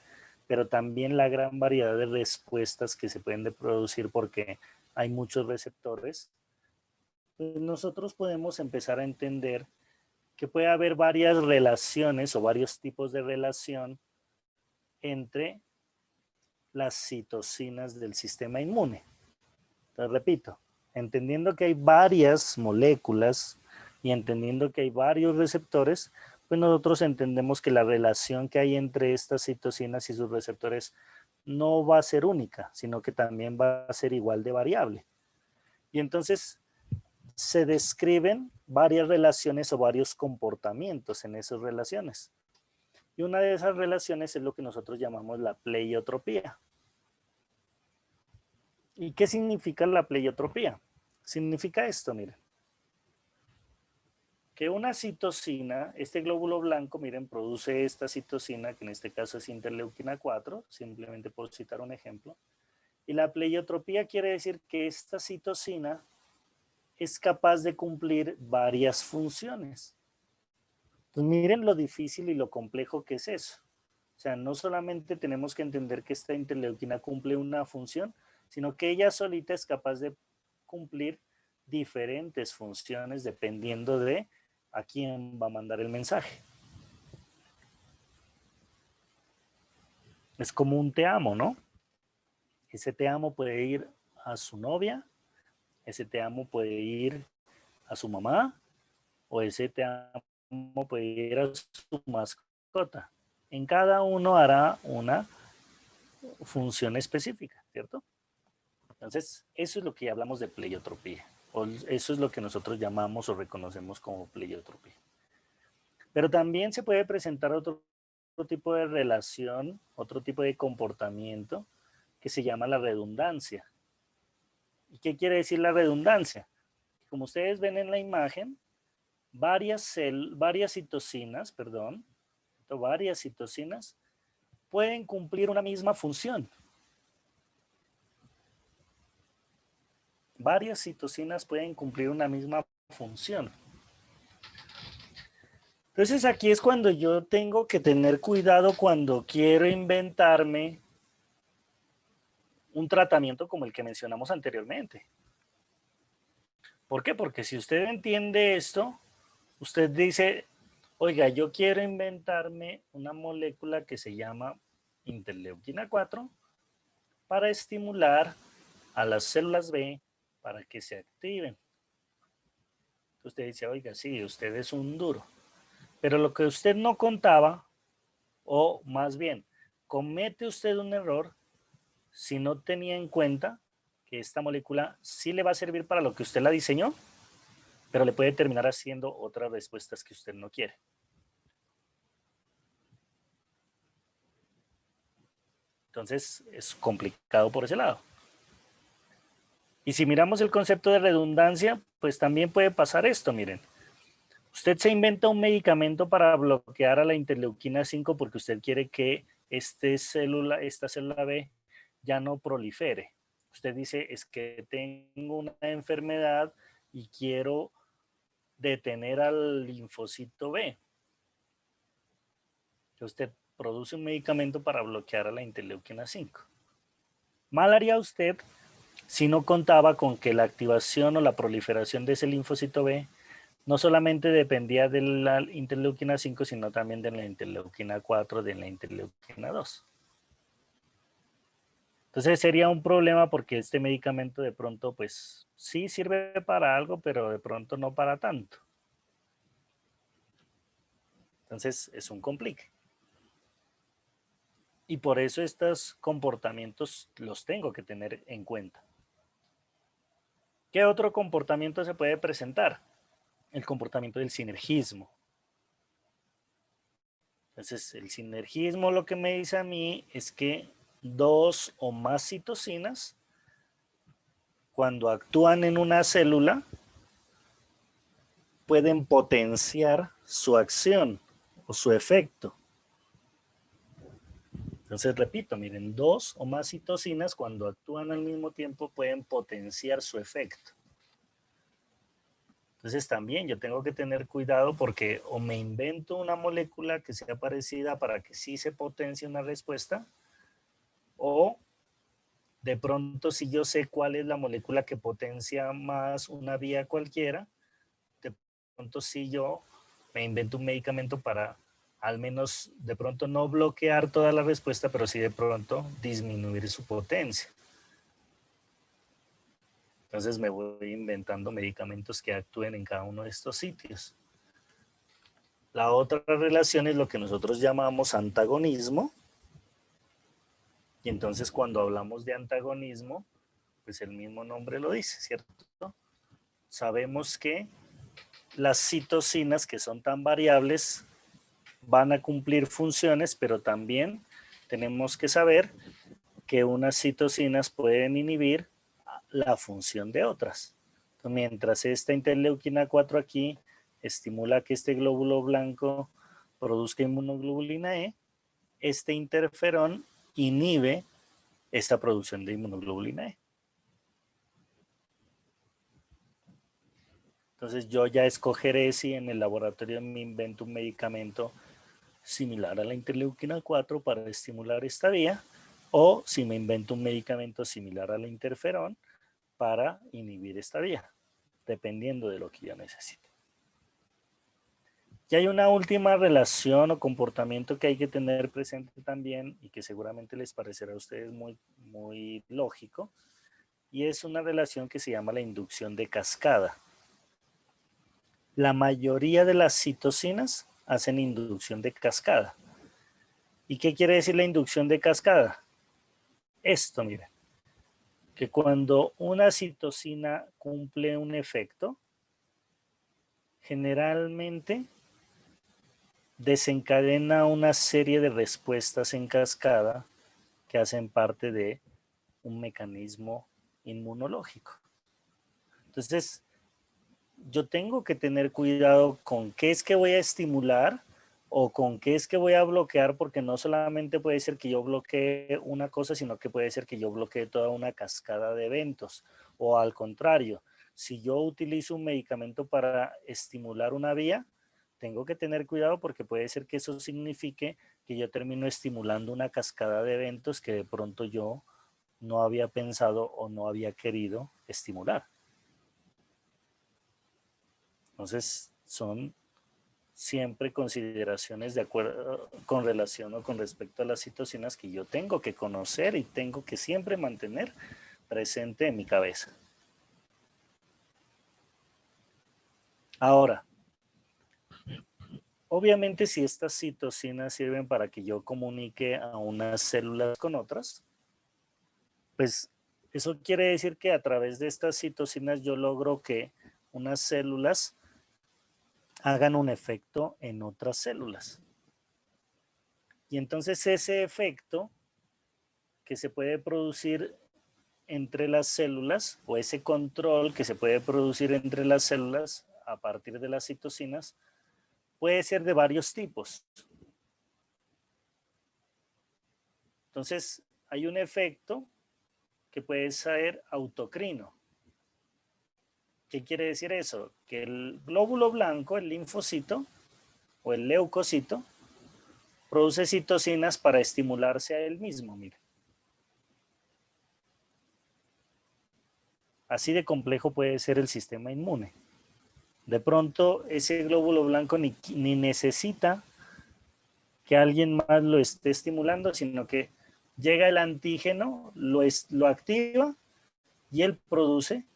pero también la gran variedad de respuestas que se pueden producir porque hay muchos receptores, pues nosotros podemos empezar a entender que puede haber varias relaciones o varios tipos de relación entre las citocinas del sistema inmune. Entonces, repito, entendiendo que hay varias moléculas y entendiendo que hay varios receptores, pues nosotros entendemos que la relación que hay entre estas citocinas y sus receptores no va a ser única, sino que también va a ser igual de variable. Y entonces se describen varias relaciones o varios comportamientos en esas relaciones. Y una de esas relaciones es lo que nosotros llamamos la pleiotropía. ¿Y qué significa la pleiotropía? Significa esto, miren. Que una citocina, este glóbulo blanco, miren, produce esta citocina, que en este caso es interleuquina 4, simplemente por citar un ejemplo. Y la pleiotropía quiere decir que esta citocina es capaz de cumplir varias funciones. Pues miren lo difícil y lo complejo que es eso. O sea, no solamente tenemos que entender que esta interleuquina cumple una función, sino que ella solita es capaz de cumplir diferentes funciones dependiendo de a quién va a mandar el mensaje. Es como un te amo, ¿no? Ese te amo puede ir a su novia, ese te amo puede ir a su mamá, o ese te amo puede ir a su mascota. En cada uno hará una función específica, ¿cierto? Entonces, eso es lo que hablamos de pleiotropía, o eso es lo que nosotros llamamos o reconocemos como pleiotropía. Pero también se puede presentar otro tipo de relación, otro tipo de comportamiento que se llama la redundancia. ¿Y qué quiere decir la redundancia? Como ustedes ven en la imagen, varias citocinas pueden cumplir una misma función. Varias citocinas pueden cumplir una misma función. Entonces aquí es cuando yo tengo que tener cuidado cuando quiero inventarme un tratamiento como el que mencionamos anteriormente. ¿Por qué? Porque si usted entiende esto, usted dice, oiga, yo quiero inventarme una molécula que se llama interleuquina 4 para estimular a las células B para que se activen. Usted dice, oiga, sí, usted es un duro. Pero lo que usted no contaba, o más bien, comete usted un error si no tenía en cuenta que esta molécula sí le va a servir para lo que usted la diseñó, pero le puede terminar haciendo otras respuestas que usted no quiere. Entonces es complicado por ese lado. Y si miramos el concepto de redundancia, pues también puede pasar esto, miren. Usted se inventa un medicamento para bloquear a la interleuquina 5 porque usted quiere que esta célula B ya no prolifere. Usted dice, es que tengo una enfermedad y quiero detener al linfocito B. Usted produce un medicamento para bloquear a la interleuquina 5. Mal haría usted si no contaba con que la activación o la proliferación de ese linfocito B no solamente dependía de la interleuquina 5, sino también de la interleuquina 4, de la interleuquina 2. Entonces sería un problema porque este medicamento de pronto, pues sí sirve para algo, pero de pronto no para tanto. Entonces es un complique. Y por eso estos comportamientos los tengo que tener en cuenta. ¿Qué otro comportamiento se puede presentar? El comportamiento del sinergismo. Entonces, el sinergismo lo que me dice a mí es que dos o más citocinas, cuando actúan en una célula, pueden potenciar su acción o su efecto. Entonces, repito, miren, dos o más citocinas cuando actúan al mismo tiempo pueden potenciar su efecto. Entonces también yo tengo que tener cuidado porque o me invento una molécula que sea parecida para que sí se potencie una respuesta, o de pronto si yo sé cuál es la molécula que potencia más una vía cualquiera, de pronto si yo me invento un medicamento para al menos de pronto no bloquear toda la respuesta, pero sí de pronto disminuir su potencia. Entonces me voy inventando medicamentos que actúen en cada uno de estos sitios. La otra relación es lo que nosotros llamamos antagonismo. Y entonces cuando hablamos de antagonismo, pues el mismo nombre lo dice, ¿cierto? Sabemos que las citocinas, que son tan variables, van a cumplir funciones, pero también tenemos que saber que unas citocinas pueden inhibir la función de otras. Entonces, mientras esta interleuquina 4 aquí estimula que este glóbulo blanco produzca inmunoglobulina E, este interferón inhibe esta producción de inmunoglobulina E. Entonces yo ya escogeré si en el laboratorio me invento un medicamento similar a la interleuquina 4 para estimular esta vía, o si me invento un medicamento similar a la interferón para inhibir esta vía, dependiendo de lo que yo necesite. Y hay una última relación o comportamiento que hay que tener presente también y que seguramente les parecerá a ustedes muy lógico, y es una relación que se llama la inducción de cascada. La mayoría de las citocinas hacen inducción de cascada. ¿Y qué quiere decir la inducción de cascada? Esto, miren, que cuando una citocina cumple un efecto, generalmente desencadena una serie de respuestas en cascada que hacen parte de un mecanismo inmunológico. Entonces, yo tengo que tener cuidado con qué es que voy a estimular o con qué es que voy a bloquear, porque no solamente puede ser que yo bloquee una cosa, sino que puede ser que yo bloquee toda una cascada de eventos. O al contrario, si yo utilizo un medicamento para estimular una vía, tengo que tener cuidado porque puede ser que eso signifique que yo termino estimulando una cascada de eventos que de pronto yo no había pensado o no había querido estimular. Entonces, son siempre consideraciones de acuerdo con relación o con respecto a las citocinas que yo tengo que conocer y tengo que siempre mantener presente en mi cabeza. Ahora, obviamente si estas citocinas sirven para que yo comunique a unas células con otras, pues eso quiere decir que a través de estas citocinas yo logro que unas células hagan un efecto en otras células. Y entonces ese efecto que se puede producir entre las células, o ese control que se puede producir entre las células a partir de las citocinas, puede ser de varios tipos. Entonces, hay un efecto que puede ser autocrino. ¿Qué quiere decir eso? Que el glóbulo blanco, el linfocito o el leucocito, produce citocinas para estimularse a él mismo. Mire. Así de complejo puede ser el sistema inmune. De pronto, ese glóbulo blanco ni necesita que alguien más lo esté estimulando, sino que llega el antígeno, lo activa y él produce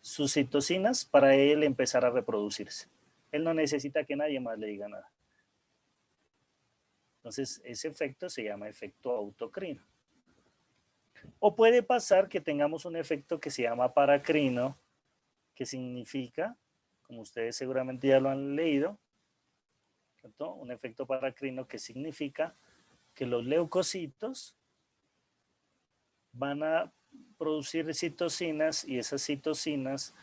sus citocinas para él empezar a reproducirse. Él no necesita que nadie más le diga nada. Entonces, ese efecto se llama efecto autocrino. O puede pasar que tengamos un efecto que se llama paracrino, que significa, como ustedes seguramente ya lo han leído, ¿cierto? Un efecto paracrino que significa que los leucocitos van a producir citocinas y esas citocinas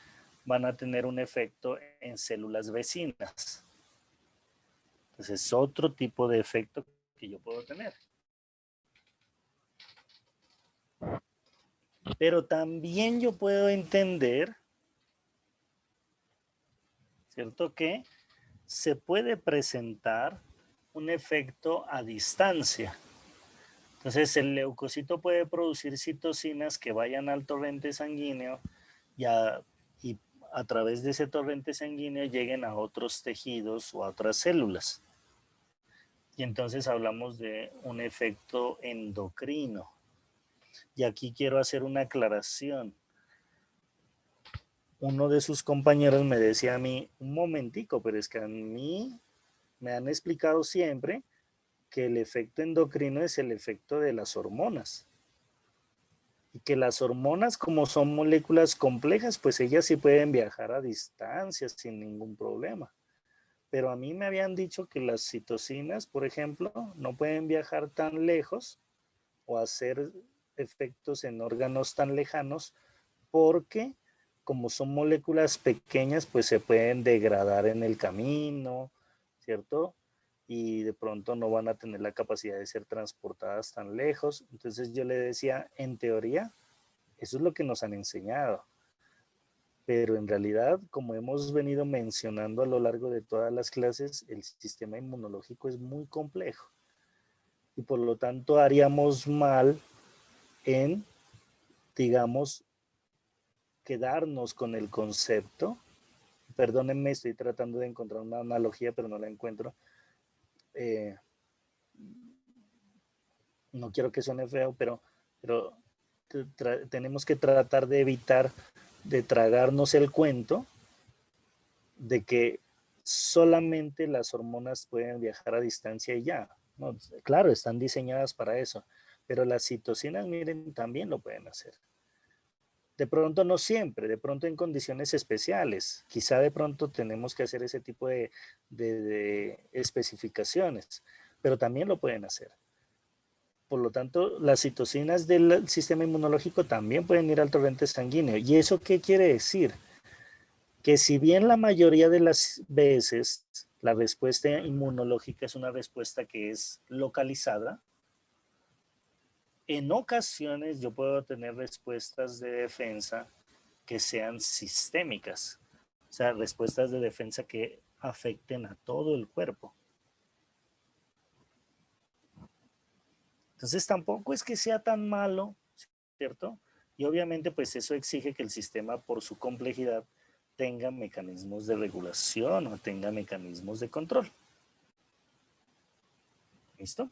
van a tener un efecto en células vecinas. Entonces es otro tipo de efecto que yo puedo tener. Pero también yo puedo entender, ¿cierto? Que se puede presentar un efecto a distancia. Entonces el leucocito puede producir citocinas que vayan al torrente sanguíneo y a través de ese torrente sanguíneo lleguen a otros tejidos o a otras células. Y entonces hablamos de un efecto endocrino. Y aquí quiero hacer una aclaración. uno de sus compañeros me decía a mí, un momentico, pero es que a mí me han explicado siempre que el efecto endocrino es el efecto de las hormonas. Y que las hormonas, como son moléculas complejas, pues ellas sí pueden viajar a distancia sin ningún problema. Pero a mí me habían dicho que las citocinas, por ejemplo, no pueden viajar tan lejos o hacer efectos en órganos tan lejanos porque como son moléculas pequeñas, pues se pueden degradar en el camino, ¿cierto? Y de pronto no van a tener la capacidad de ser transportadas tan lejos. Entonces yo le decía, en teoría, eso es lo que nos han enseñado. Pero en realidad, como hemos venido mencionando a lo largo de todas las clases, el sistema inmunológico es muy complejo. Y por lo tanto haríamos mal en, digamos, quedarnos con el concepto. Perdónenme, estoy tratando de encontrar una analogía, pero no la encuentro. Eh, no quiero que suene feo, pero tenemos que tratar de evitar de tragarnos el cuento de que solamente las hormonas pueden viajar a distancia y ya. No, claro, están diseñadas para eso, pero las citocinas, miren, también lo pueden hacer. De pronto no siempre, de pronto en condiciones especiales. Quizá de pronto tenemos que hacer ese tipo de especificaciones, pero también lo pueden hacer. Por lo tanto, las citocinas del sistema inmunológico también pueden ir al torrente sanguíneo. ¿Y eso qué quiere decir? Que si bien la mayoría de las veces la respuesta inmunológica es una respuesta que es localizada, en ocasiones yo puedo tener respuestas de defensa que sean sistémicas, o sea, respuestas de defensa que afecten a todo el cuerpo. Entonces tampoco es que sea tan malo, ¿cierto? Y obviamente pues eso exige que el sistema por su complejidad tenga mecanismos de regulación o tenga mecanismos de control. ¿Listo?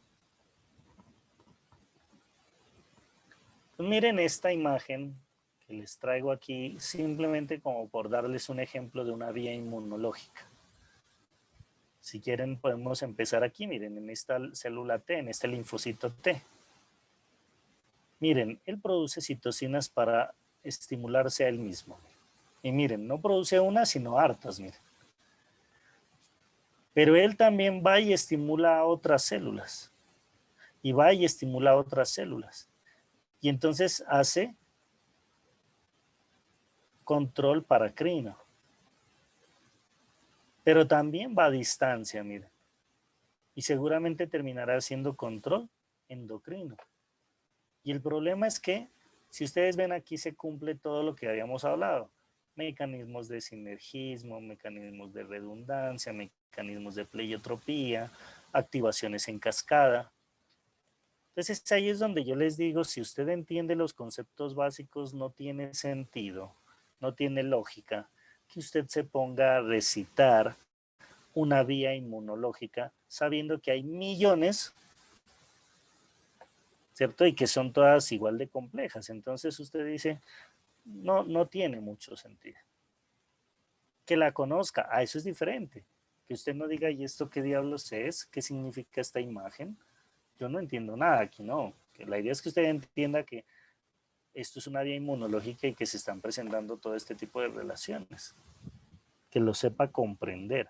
Pues miren esta imagen que les traigo aquí simplemente como por darles un ejemplo de una vía inmunológica. Si quieren podemos empezar aquí, miren, en esta célula T, en este linfocito T. Miren, él produce citocinas para estimularse a él mismo. Y miren, no produce una, sino hartas, miren. Pero él también va y estimula a otras células. Y va y estimula a otras células. Y entonces hace control paracrino. Pero también va a distancia, miren. Y seguramente terminará haciendo control endocrino. Y el problema es que, si ustedes ven aquí, se cumple todo lo que habíamos hablado. Mecanismos de sinergismo, mecanismos de redundancia, mecanismos de pleiotropía, activaciones en cascada. Entonces ahí es donde yo les digo, si usted entiende los conceptos básicos, no tiene sentido, no tiene lógica que usted se ponga a recitar una vía inmunológica sabiendo que hay millones, ¿cierto? Y que son todas igual de complejas. Entonces usted dice, no tiene mucho sentido. Que la conozca, eso es diferente. Que usted no diga, ¿y esto qué diablos es? ¿Qué significa esta imagen? Yo no entiendo nada aquí, no. Que la idea es que usted entienda que esto es una vía inmunológica y que se están presentando todo este tipo de relaciones. Que lo sepa comprender.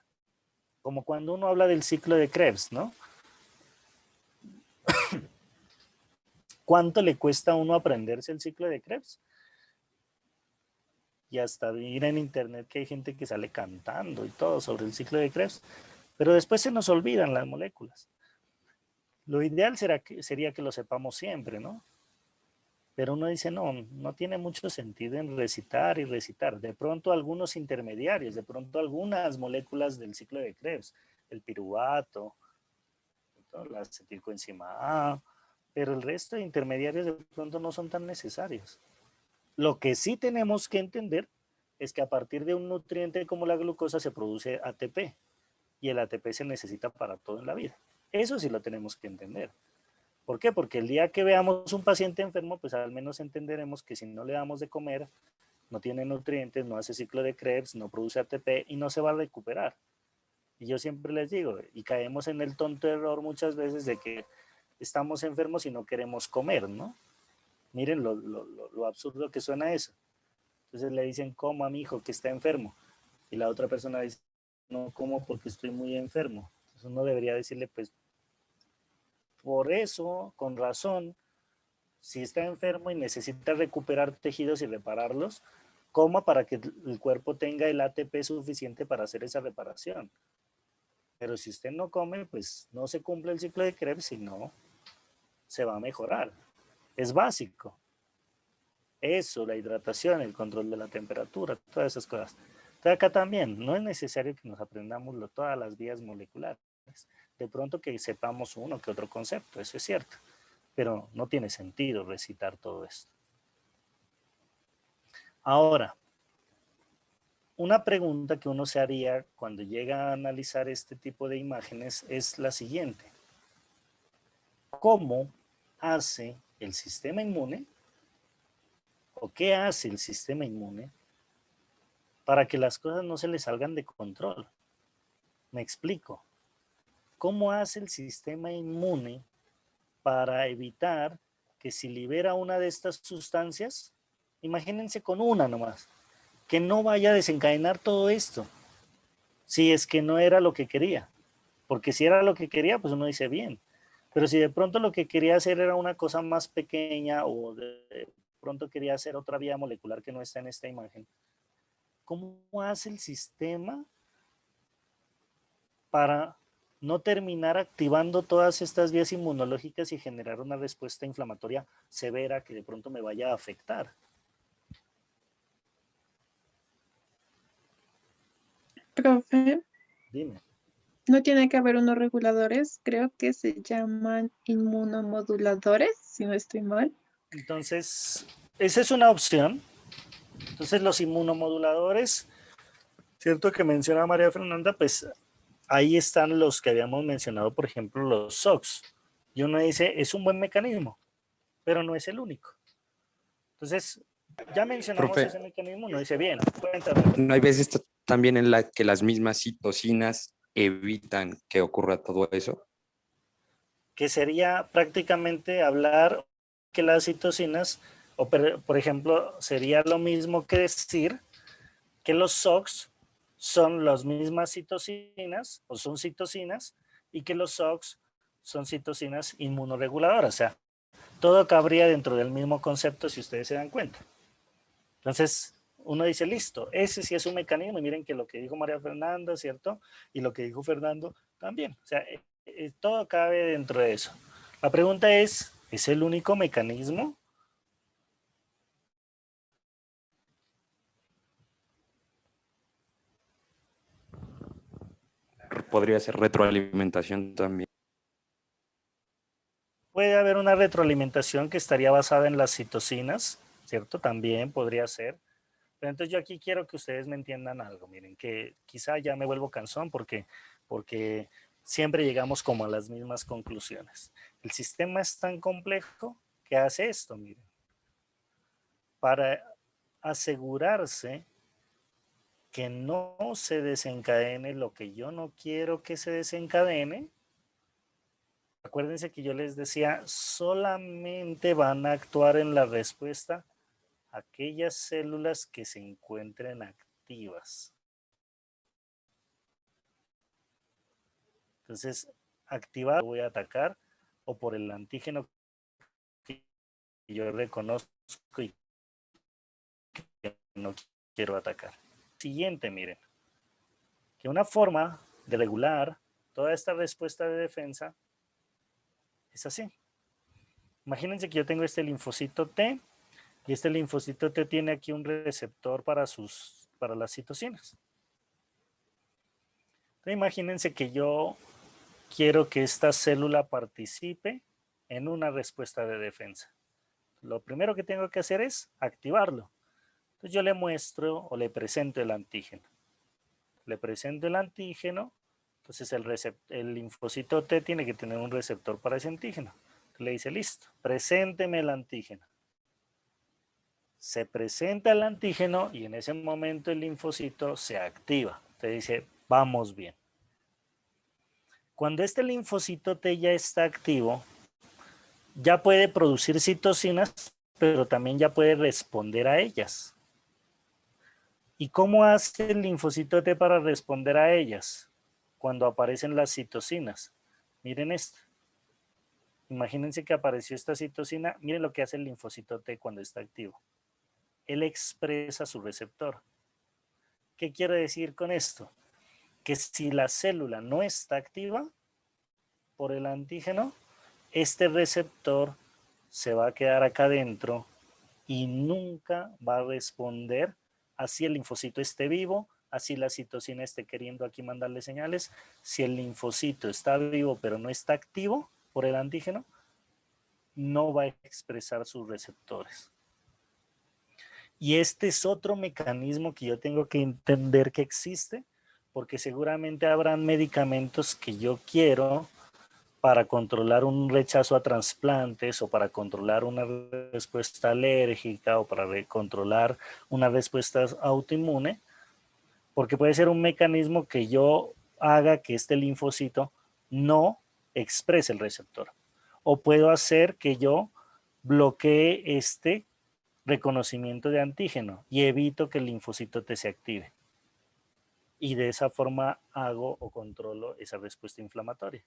Como cuando uno habla del ciclo de Krebs, ¿no? ¿Cuánto le cuesta a uno aprenderse el ciclo de Krebs? Y hasta ir en internet que hay gente que sale cantando y todo sobre el ciclo de Krebs, pero después se nos olvidan las moléculas. Lo ideal sería que lo sepamos siempre, ¿no? Pero uno dice, no tiene mucho sentido en recitar y recitar. De pronto algunos intermediarios, de pronto algunas moléculas del ciclo de Krebs, el piruvato, la acetilcoenzima A, pero el resto de intermediarios de pronto no son tan necesarios. Lo que sí tenemos que entender es que a partir de un nutriente como la glucosa se produce ATP y el ATP se necesita para todo en la vida. Eso sí lo tenemos que entender. ¿Por qué? Porque el día que veamos un paciente enfermo, pues al menos entenderemos que si no le damos de comer no tiene nutrientes, no hace ciclo de Krebs, no produce ATP y no se va a recuperar. Y yo siempre les digo, y caemos en el tonto error muchas veces de que estamos enfermos y no queremos comer, ¿no? Miren lo absurdo que suena eso. Entonces le dicen, coma, mi hijo, que está enfermo. Y la otra persona dice, no como porque estoy muy enfermo. Entonces uno debería decirle, pues, por eso, con razón, si está enfermo y necesita recuperar tejidos y repararlos, coma para que el cuerpo tenga el ATP suficiente para hacer esa reparación. Pero si usted no come, pues no se cumple el ciclo de Krebs y no se va a mejorar. Es básico. Eso, la hidratación, el control de la temperatura, todas esas cosas. Entonces acá también no es necesario que nos aprendamos todas las vías moleculares. De pronto que sepamos uno que otro concepto, eso es cierto. Pero no tiene sentido recitar todo esto. Ahora, una pregunta que uno se haría cuando llega a analizar este tipo de imágenes es la siguiente. ¿Cómo hace el sistema inmune o qué hace el sistema inmune para que las cosas no se le salgan de control? Me explico. ¿Cómo hace el sistema inmune para evitar que si libera una de estas sustancias, imagínense con una nomás, que no vaya a desencadenar todo esto, si es que no era lo que quería? Porque si era lo que quería, pues uno dice bien. Pero si de pronto lo que quería hacer era una cosa más pequeña o de pronto quería hacer otra vía molecular que no está en esta imagen, ¿cómo hace el sistema para no terminar activando todas estas vías inmunológicas y generar una respuesta inflamatoria severa que de pronto me vaya a afectar? Profe, Dime. no tiene que haber unos reguladores, creo que se llaman inmunomoduladores, si no estoy mal. Entonces, esa es una opción. Entonces, los inmunomoduladores, cierto que menciona María Fernanda, pues ahí están los que habíamos mencionado, por ejemplo, los SOX. Y uno dice, es un buen mecanismo, pero no es el único. Entonces, ya mencionamos Profe, ese mecanismo, uno dice, bien, cuéntame. ¿no hay veces también en la que las mismas citocinas evitan que ocurra todo eso? Que sería prácticamente hablar que las citocinas, o por ejemplo, sería lo mismo que decir que los SOX son las mismas citocinas, o son citocinas, y que los SOX son citocinas inmunoreguladoras. O sea, todo cabría dentro del mismo concepto si ustedes se dan cuenta. Entonces, uno dice, listo, ese sí es un mecanismo, y miren que lo que dijo María Fernanda, ¿cierto? Y lo que dijo Fernando también. O sea, todo cabe dentro de eso. La pregunta ¿es el único mecanismo? Podría ser retroalimentación también. Puede haber una retroalimentación que estaría basada en las citocinas, ¿cierto? También podría ser. Pero entonces yo aquí quiero que ustedes me entiendan algo. Miren, que quizá ya me vuelvo cansón porque siempre llegamos como a las mismas conclusiones. El sistema es tan complejo que hace esto, miren. Para asegurarse que no se desencadene lo que yo no quiero que se desencadene, acuérdense que yo les decía, solamente van a actuar en la respuesta aquellas células que se encuentren activas. Entonces, activar, voy a atacar, o por el antígeno que yo reconozco y que no quiero atacar. Siguiente, miren, que una forma de regular toda esta respuesta de defensa es así. Imagínense que yo tengo este linfocito T y este linfocito T tiene aquí un receptor para las citocinas. Entonces, imagínense que yo quiero que esta célula participe en una respuesta de defensa. Lo primero que tengo que hacer es activarlo. Entonces yo le muestro o le presento el antígeno. Le presento el antígeno, entonces el linfocito T tiene que tener un receptor para ese antígeno. Entonces le dice, listo, presénteme el antígeno. se presenta el antígeno y en ese momento el linfocito se activa. Te dice, vamos bien. Cuando este linfocito T ya está activo, ya puede producir citocinas, pero también ya puede responder a ellas. ¿Y cómo hace el linfocito T para responder a ellas? Cuando aparecen las citocinas. Miren esto. Imagínense que apareció esta citocina. Miren lo que hace el linfocito T cuando está activo. Él expresa su receptor. ¿Qué quiere decir con esto? Que si la célula no está activa por el antígeno, este receptor se va a quedar acá adentro y nunca va a responder, así el linfocito esté vivo, así la citocina esté queriendo aquí mandarle señales. Si el linfocito está vivo pero no está activo por el antígeno, no va a expresar sus receptores. Y este es otro mecanismo que yo tengo que entender que existe, porque seguramente habrán medicamentos que yo quiero para controlar un rechazo a trasplantes o para controlar una respuesta alérgica o para controlar una respuesta autoinmune, porque puede ser un mecanismo que yo haga que este linfocito no exprese el receptor. O puedo hacer que yo bloquee este reconocimiento de antígeno y evito que el linfocito T se active. Y de esa forma hago o controlo esa respuesta inflamatoria.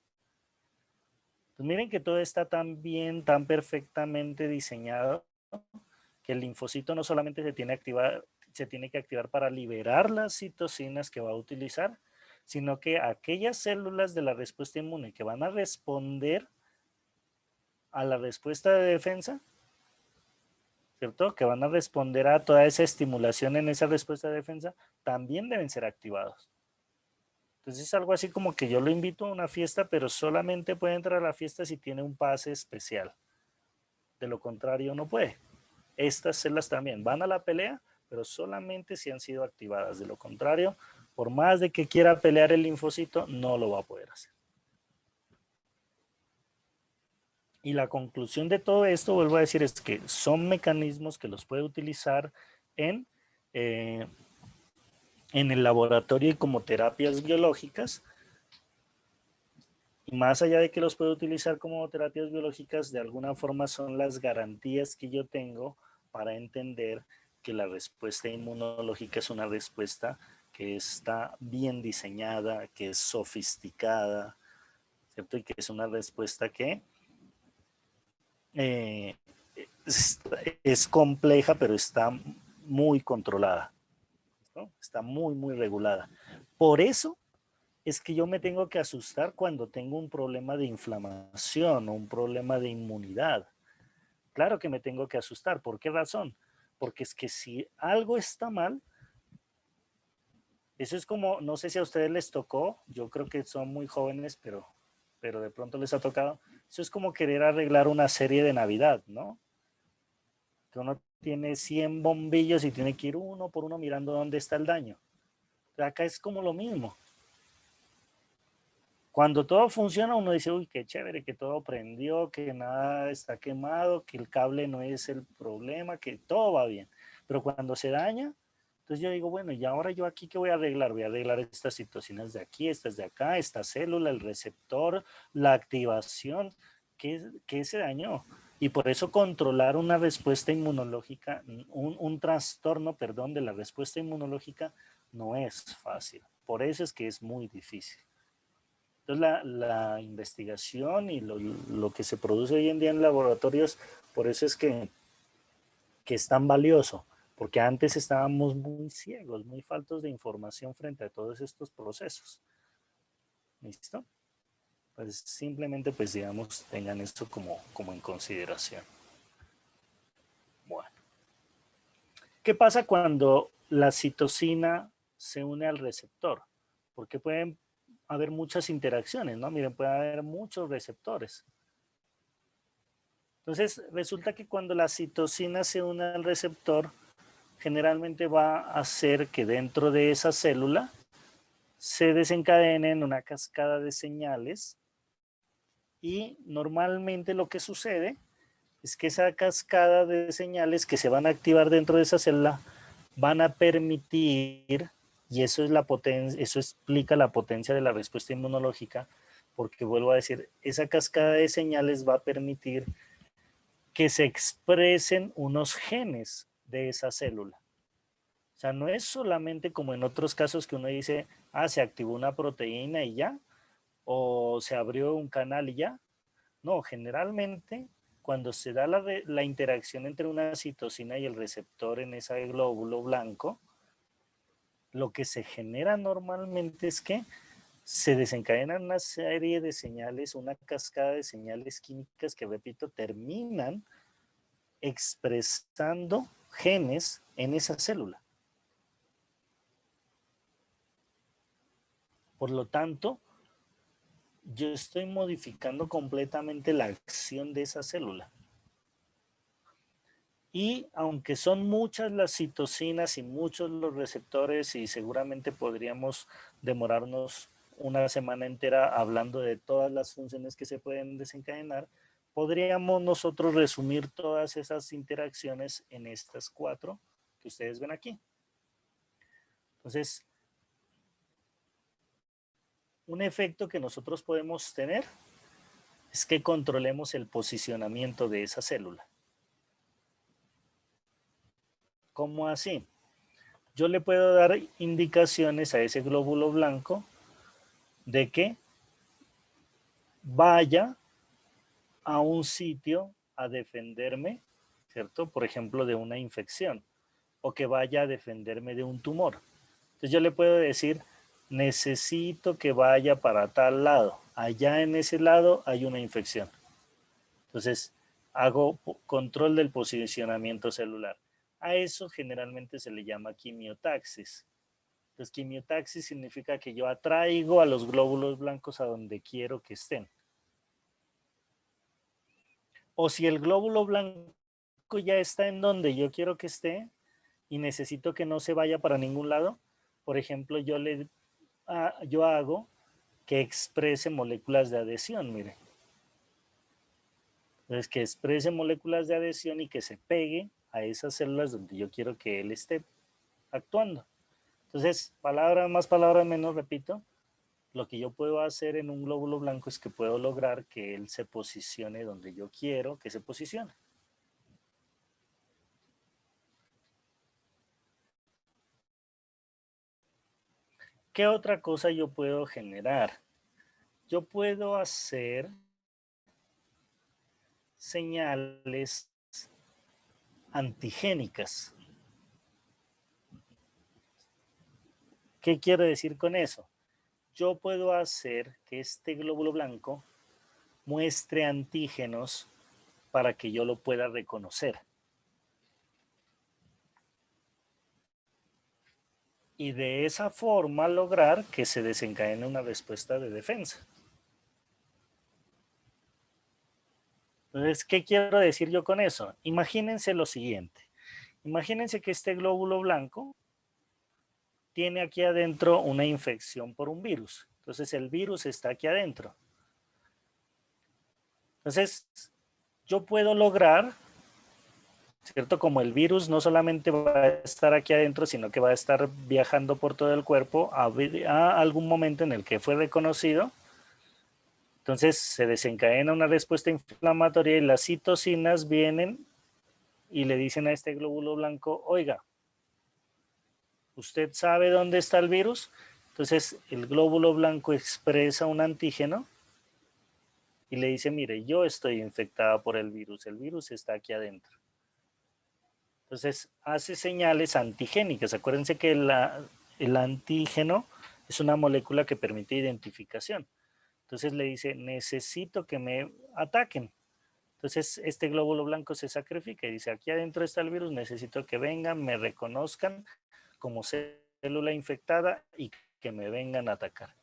Pues miren que todo está tan bien, tan perfectamente diseñado, que el linfocito no solamente se tiene que activar para liberar las citocinas que va a utilizar, sino que aquellas células de la respuesta inmune que van a responder a la respuesta de defensa, ¿cierto? Que van a responder a toda esa estimulación en esa respuesta de defensa, también deben ser activados. Entonces es algo así como que yo lo invito a una fiesta, pero solamente puede entrar a la fiesta si tiene un pase especial. De lo contrario no puede. Estas células también van a la pelea, pero solamente si han sido activadas. De lo contrario, por más de que quiera pelear el linfocito, no lo va a poder hacer. Y la conclusión de todo esto, vuelvo a decir, es que son mecanismos que los puede utilizar en el laboratorio y como terapias biológicas. Y más allá de que los puedo utilizar como terapias biológicas, de alguna forma son las garantías que yo tengo para entender que la respuesta inmunológica es una respuesta que está bien diseñada, que es sofisticada, ¿cierto? Y que es una respuesta que es compleja, pero está muy controlada, ¿no? Está muy, muy regulada. Por eso es que yo me tengo que asustar cuando tengo un problema de inflamación o un problema de inmunidad. Claro que me tengo que asustar. ¿Por qué razón? Porque es que si algo está mal, eso es como, no sé si a ustedes les tocó, yo creo que son muy jóvenes, pero de pronto les ha tocado, eso es como querer arreglar una serie de Navidad, ¿no? Que uno tiene 100 bombillos y tiene que ir uno por uno mirando dónde está el daño. Acá es como lo mismo. Cuando todo funciona, uno dice, uy, qué chévere, que todo prendió, que nada está quemado, que el cable no es el problema, que todo va bien. Pero cuando se daña, entonces yo digo, bueno, y ahora yo aquí, ¿qué voy a arreglar? Voy a arreglar estas citocinas de aquí, estas de acá, esta célula, el receptor, la activación, ¿qué se dañó? Y por eso controlar una respuesta inmunológica, un trastorno, perdón, de la respuesta inmunológica no es fácil. Por eso es que es muy difícil. Entonces la investigación y lo que se produce hoy en día en laboratorios, por eso es que es tan valioso, porque antes estábamos muy ciegos, muy faltos de información frente a todos estos procesos. ¿Listo? Pues simplemente, pues digamos, tengan esto como en consideración. Bueno. ¿Qué pasa cuando la citocina se une al receptor? Porque pueden haber muchas interacciones, ¿no? Miren, puede haber muchos receptores. Entonces, resulta que cuando la citocina se une al receptor, generalmente va a hacer que dentro de esa célula se desencadenen una cascada de señales y normalmente lo que sucede es que esa cascada de señales que se van a activar dentro de esa célula van a permitir, y eso es la potencia, eso explica la potencia de la respuesta inmunológica, porque vuelvo a decir, esa cascada de señales va a permitir que se expresen unos genes de esa célula. O sea, no es solamente como en otros casos que uno dice, ah, se activó una proteína y ya, o se abrió un canal y ya. No, generalmente cuando se da la interacción entre una citosina y el receptor en ese glóbulo blanco, lo que se genera normalmente es que se desencadenan una serie de señales, una cascada de señales químicas que, repito, terminan expresando genes en esa célula. Por lo tanto, yo estoy modificando completamente la acción de esa célula. Y aunque son muchas las citocinas y muchos los receptores, y seguramente podríamos demorarnos una semana entera hablando de todas las funciones que se pueden desencadenar, podríamos nosotros resumir todas esas interacciones en estas 4 que ustedes ven aquí. Entonces, un efecto que nosotros podemos tener es que controlemos el posicionamiento de esa célula. ¿Cómo así? Yo le puedo dar indicaciones a ese glóbulo blanco de que vaya a un sitio a defenderme, ¿cierto? Por ejemplo, de una infección, o que vaya a defenderme de un tumor. Entonces yo le puedo decir, necesito que vaya para tal lado. Allá en ese lado hay una infección. Entonces hago control del posicionamiento celular. A eso generalmente se le llama quimiotaxis. Entonces, quimiotaxis significa que yo atraigo a los glóbulos blancos a donde quiero que estén. O si el glóbulo blanco ya está en donde yo quiero que esté y necesito que no se vaya para ningún lado, por ejemplo, yo hago que exprese moléculas de adhesión, mire. Entonces, que exprese moléculas de adhesión y que se pegue a esas células donde yo quiero que él esté actuando. Entonces, palabras más, palabras menos, repito, lo que yo puedo hacer en un glóbulo blanco es que puedo lograr que él se posicione donde yo quiero que se posicione. ¿Qué otra cosa yo puedo generar? Yo puedo hacer señales antigénicas. ¿Qué quiero decir con eso? Yo puedo hacer que este glóbulo blanco muestre antígenos para que yo lo pueda reconocer. Y de esa forma lograr que se desencadene una respuesta de defensa. Entonces, ¿qué quiero decir yo con eso? Imagínense lo siguiente. Imagínense que este glóbulo blanco tiene aquí adentro una infección por un virus. Entonces, el virus está aquí adentro. Entonces, yo puedo lograr, ¿cierto? Como el virus no solamente va a estar aquí adentro, sino que va a estar viajando por todo el cuerpo a algún momento en el que fue reconocido. Entonces se desencadena una respuesta inflamatoria y las citocinas vienen y le dicen a este glóbulo blanco, oiga, ¿usted sabe dónde está el virus? Entonces el glóbulo blanco expresa un antígeno y le dice, mire, yo estoy infectada por el virus está aquí adentro. Entonces hace señales antigénicas. Acuérdense que el antígeno es una molécula que permite identificación. Entonces le dice, necesito que me ataquen. Entonces este glóbulo blanco se sacrifica y dice, aquí adentro está el virus, necesito que vengan, me reconozcan como célula infectada y que me vengan a atacar.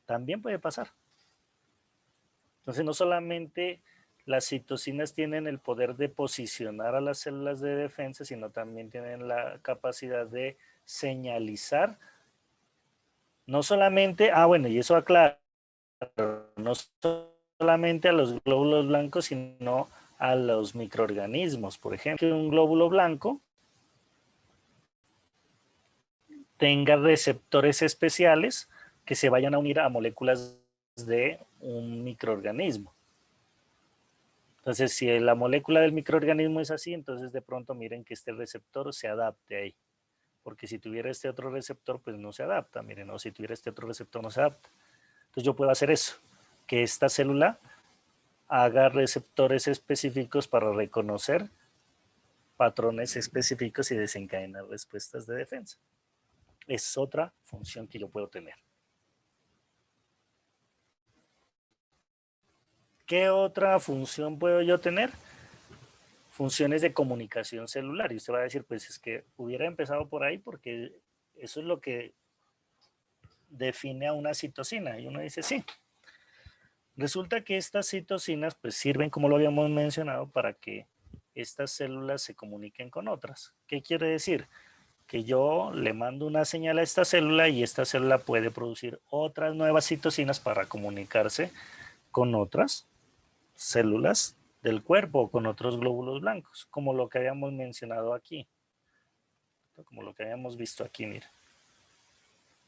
También puede pasar. Entonces no solamente las citocinas tienen el poder de posicionar a las células de defensa, sino también tienen la capacidad de señalizar, no solamente, bueno, y eso aclara, no solamente a los glóbulos blancos, sino a los microorganismos. Por ejemplo, que un glóbulo blanco tenga receptores especiales que se vayan a unir a moléculas de un microorganismo. Entonces, si la molécula del microorganismo es así, entonces de pronto miren que este receptor se adapte ahí. Porque si tuviera este otro receptor, pues no se adapta, miren, o si tuviera este otro receptor, no se adapta. Entonces yo puedo hacer eso, que esta célula haga receptores específicos para reconocer patrones específicos y desencadenar respuestas de defensa. Es otra función que yo puedo tener. ¿Qué otra función puedo yo tener? Funciones de comunicación celular. Y usted va a decir, pues es que hubiera empezado por ahí porque eso es lo que define a una citosina. Y uno dice, sí. Resulta que estas citocinas pues sirven, como lo habíamos mencionado, para que estas células se comuniquen con otras. ¿Qué quiere decir? Que yo le mando una señal a esta célula y esta célula puede producir otras nuevas citocinas para comunicarse con otras células del cuerpo o con otros glóbulos blancos, como lo que habíamos mencionado aquí, como lo que habíamos visto aquí, mira.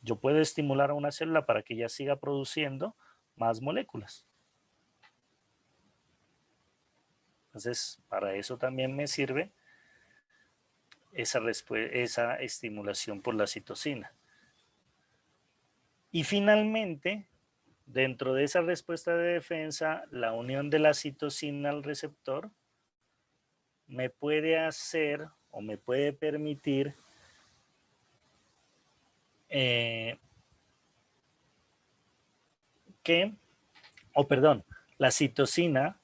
Yo puedo estimular a una célula para que ella siga produciendo más moléculas. Entonces, para eso también me sirve esa estimulación por la citocina. Y finalmente, dentro de esa respuesta de defensa, la unión de la citocina al receptor me puede hacer o me puede permitir la citocina,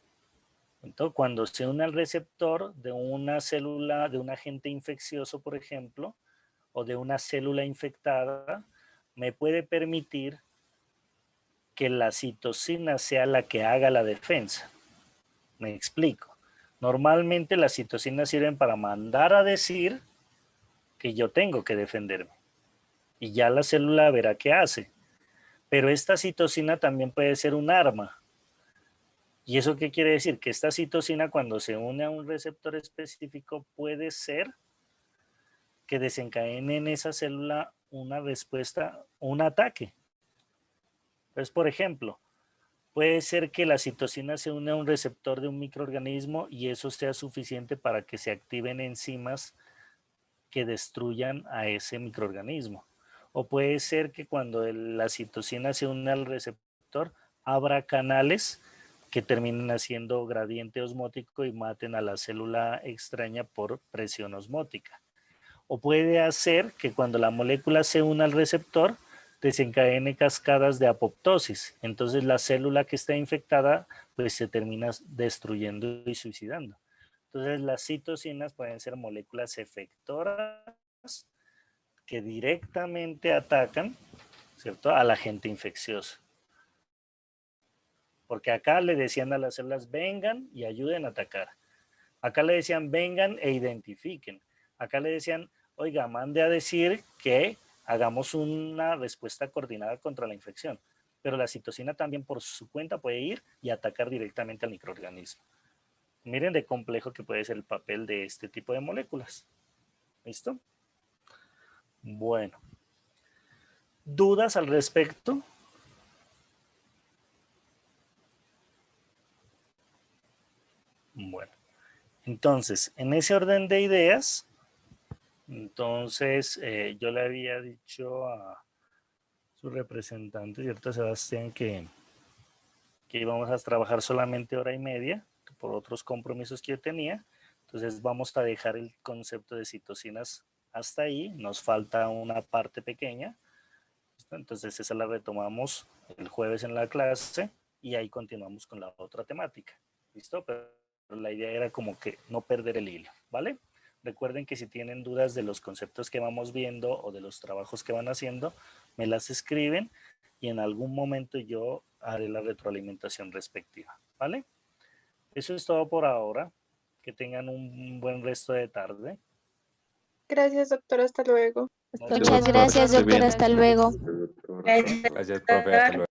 entonces, cuando se une al receptor de una célula, de un agente infeccioso, por ejemplo, o de una célula infectada, me puede permitir que la citocina sea la que haga la defensa. Me explico. Normalmente las citocinas sirven para mandar a decir que yo tengo que defenderme. Y ya la célula verá qué hace. Pero esta citocina también puede ser un arma. ¿Y eso qué quiere decir? Que esta citocina, cuando se une a un receptor específico, puede ser que desencadene en esa célula una respuesta, un ataque. Entonces, por ejemplo, puede ser que la citocina se une a un receptor de un microorganismo y eso sea suficiente para que se activen enzimas que destruyan a ese microorganismo. O puede ser que cuando la citocina se une al receptor, abra canales que terminen haciendo gradiente osmótico y maten a la célula extraña por presión osmótica. O puede hacer que cuando la molécula se une al receptor, desencadene cascadas de apoptosis. Entonces la célula que está infectada pues se termina destruyendo y suicidando. Entonces las citocinas pueden ser moléculas efectoras que directamente atacan, ¿cierto?, al agente infeccioso. Porque acá le decían a las células vengan y ayuden a atacar. Acá le decían vengan e identifiquen. Acá le decían, oiga, mande a decir que hagamos una respuesta coordinada contra la infección. Pero la citocina también por su cuenta puede ir y atacar directamente al microorganismo. Miren de complejo que puede ser el papel de este tipo de moléculas. ¿Listo? Bueno. ¿Dudas al respecto? Bueno. Entonces, en ese orden de ideas, entonces yo le había dicho a su representante, ¿cierto, Sebastián, que íbamos a trabajar solamente hora y media por otros compromisos que yo tenía. Entonces vamos a dejar el concepto de citocinas hasta ahí. Nos falta una parte pequeña. Entonces esa la retomamos el jueves en la clase y ahí continuamos con la otra temática. ¿Listo? Pero la idea era como que no perder el hilo, ¿vale? Recuerden que si tienen dudas de los conceptos que vamos viendo o de los trabajos que van haciendo, me las escriben y en algún momento yo haré la retroalimentación respectiva, ¿vale? Eso es todo por ahora. Que tengan un buen resto de tarde. Gracias, doctor. Hasta luego. No, Muchas gracias, doctor. Hasta luego. Gracias, profe. Hasta luego.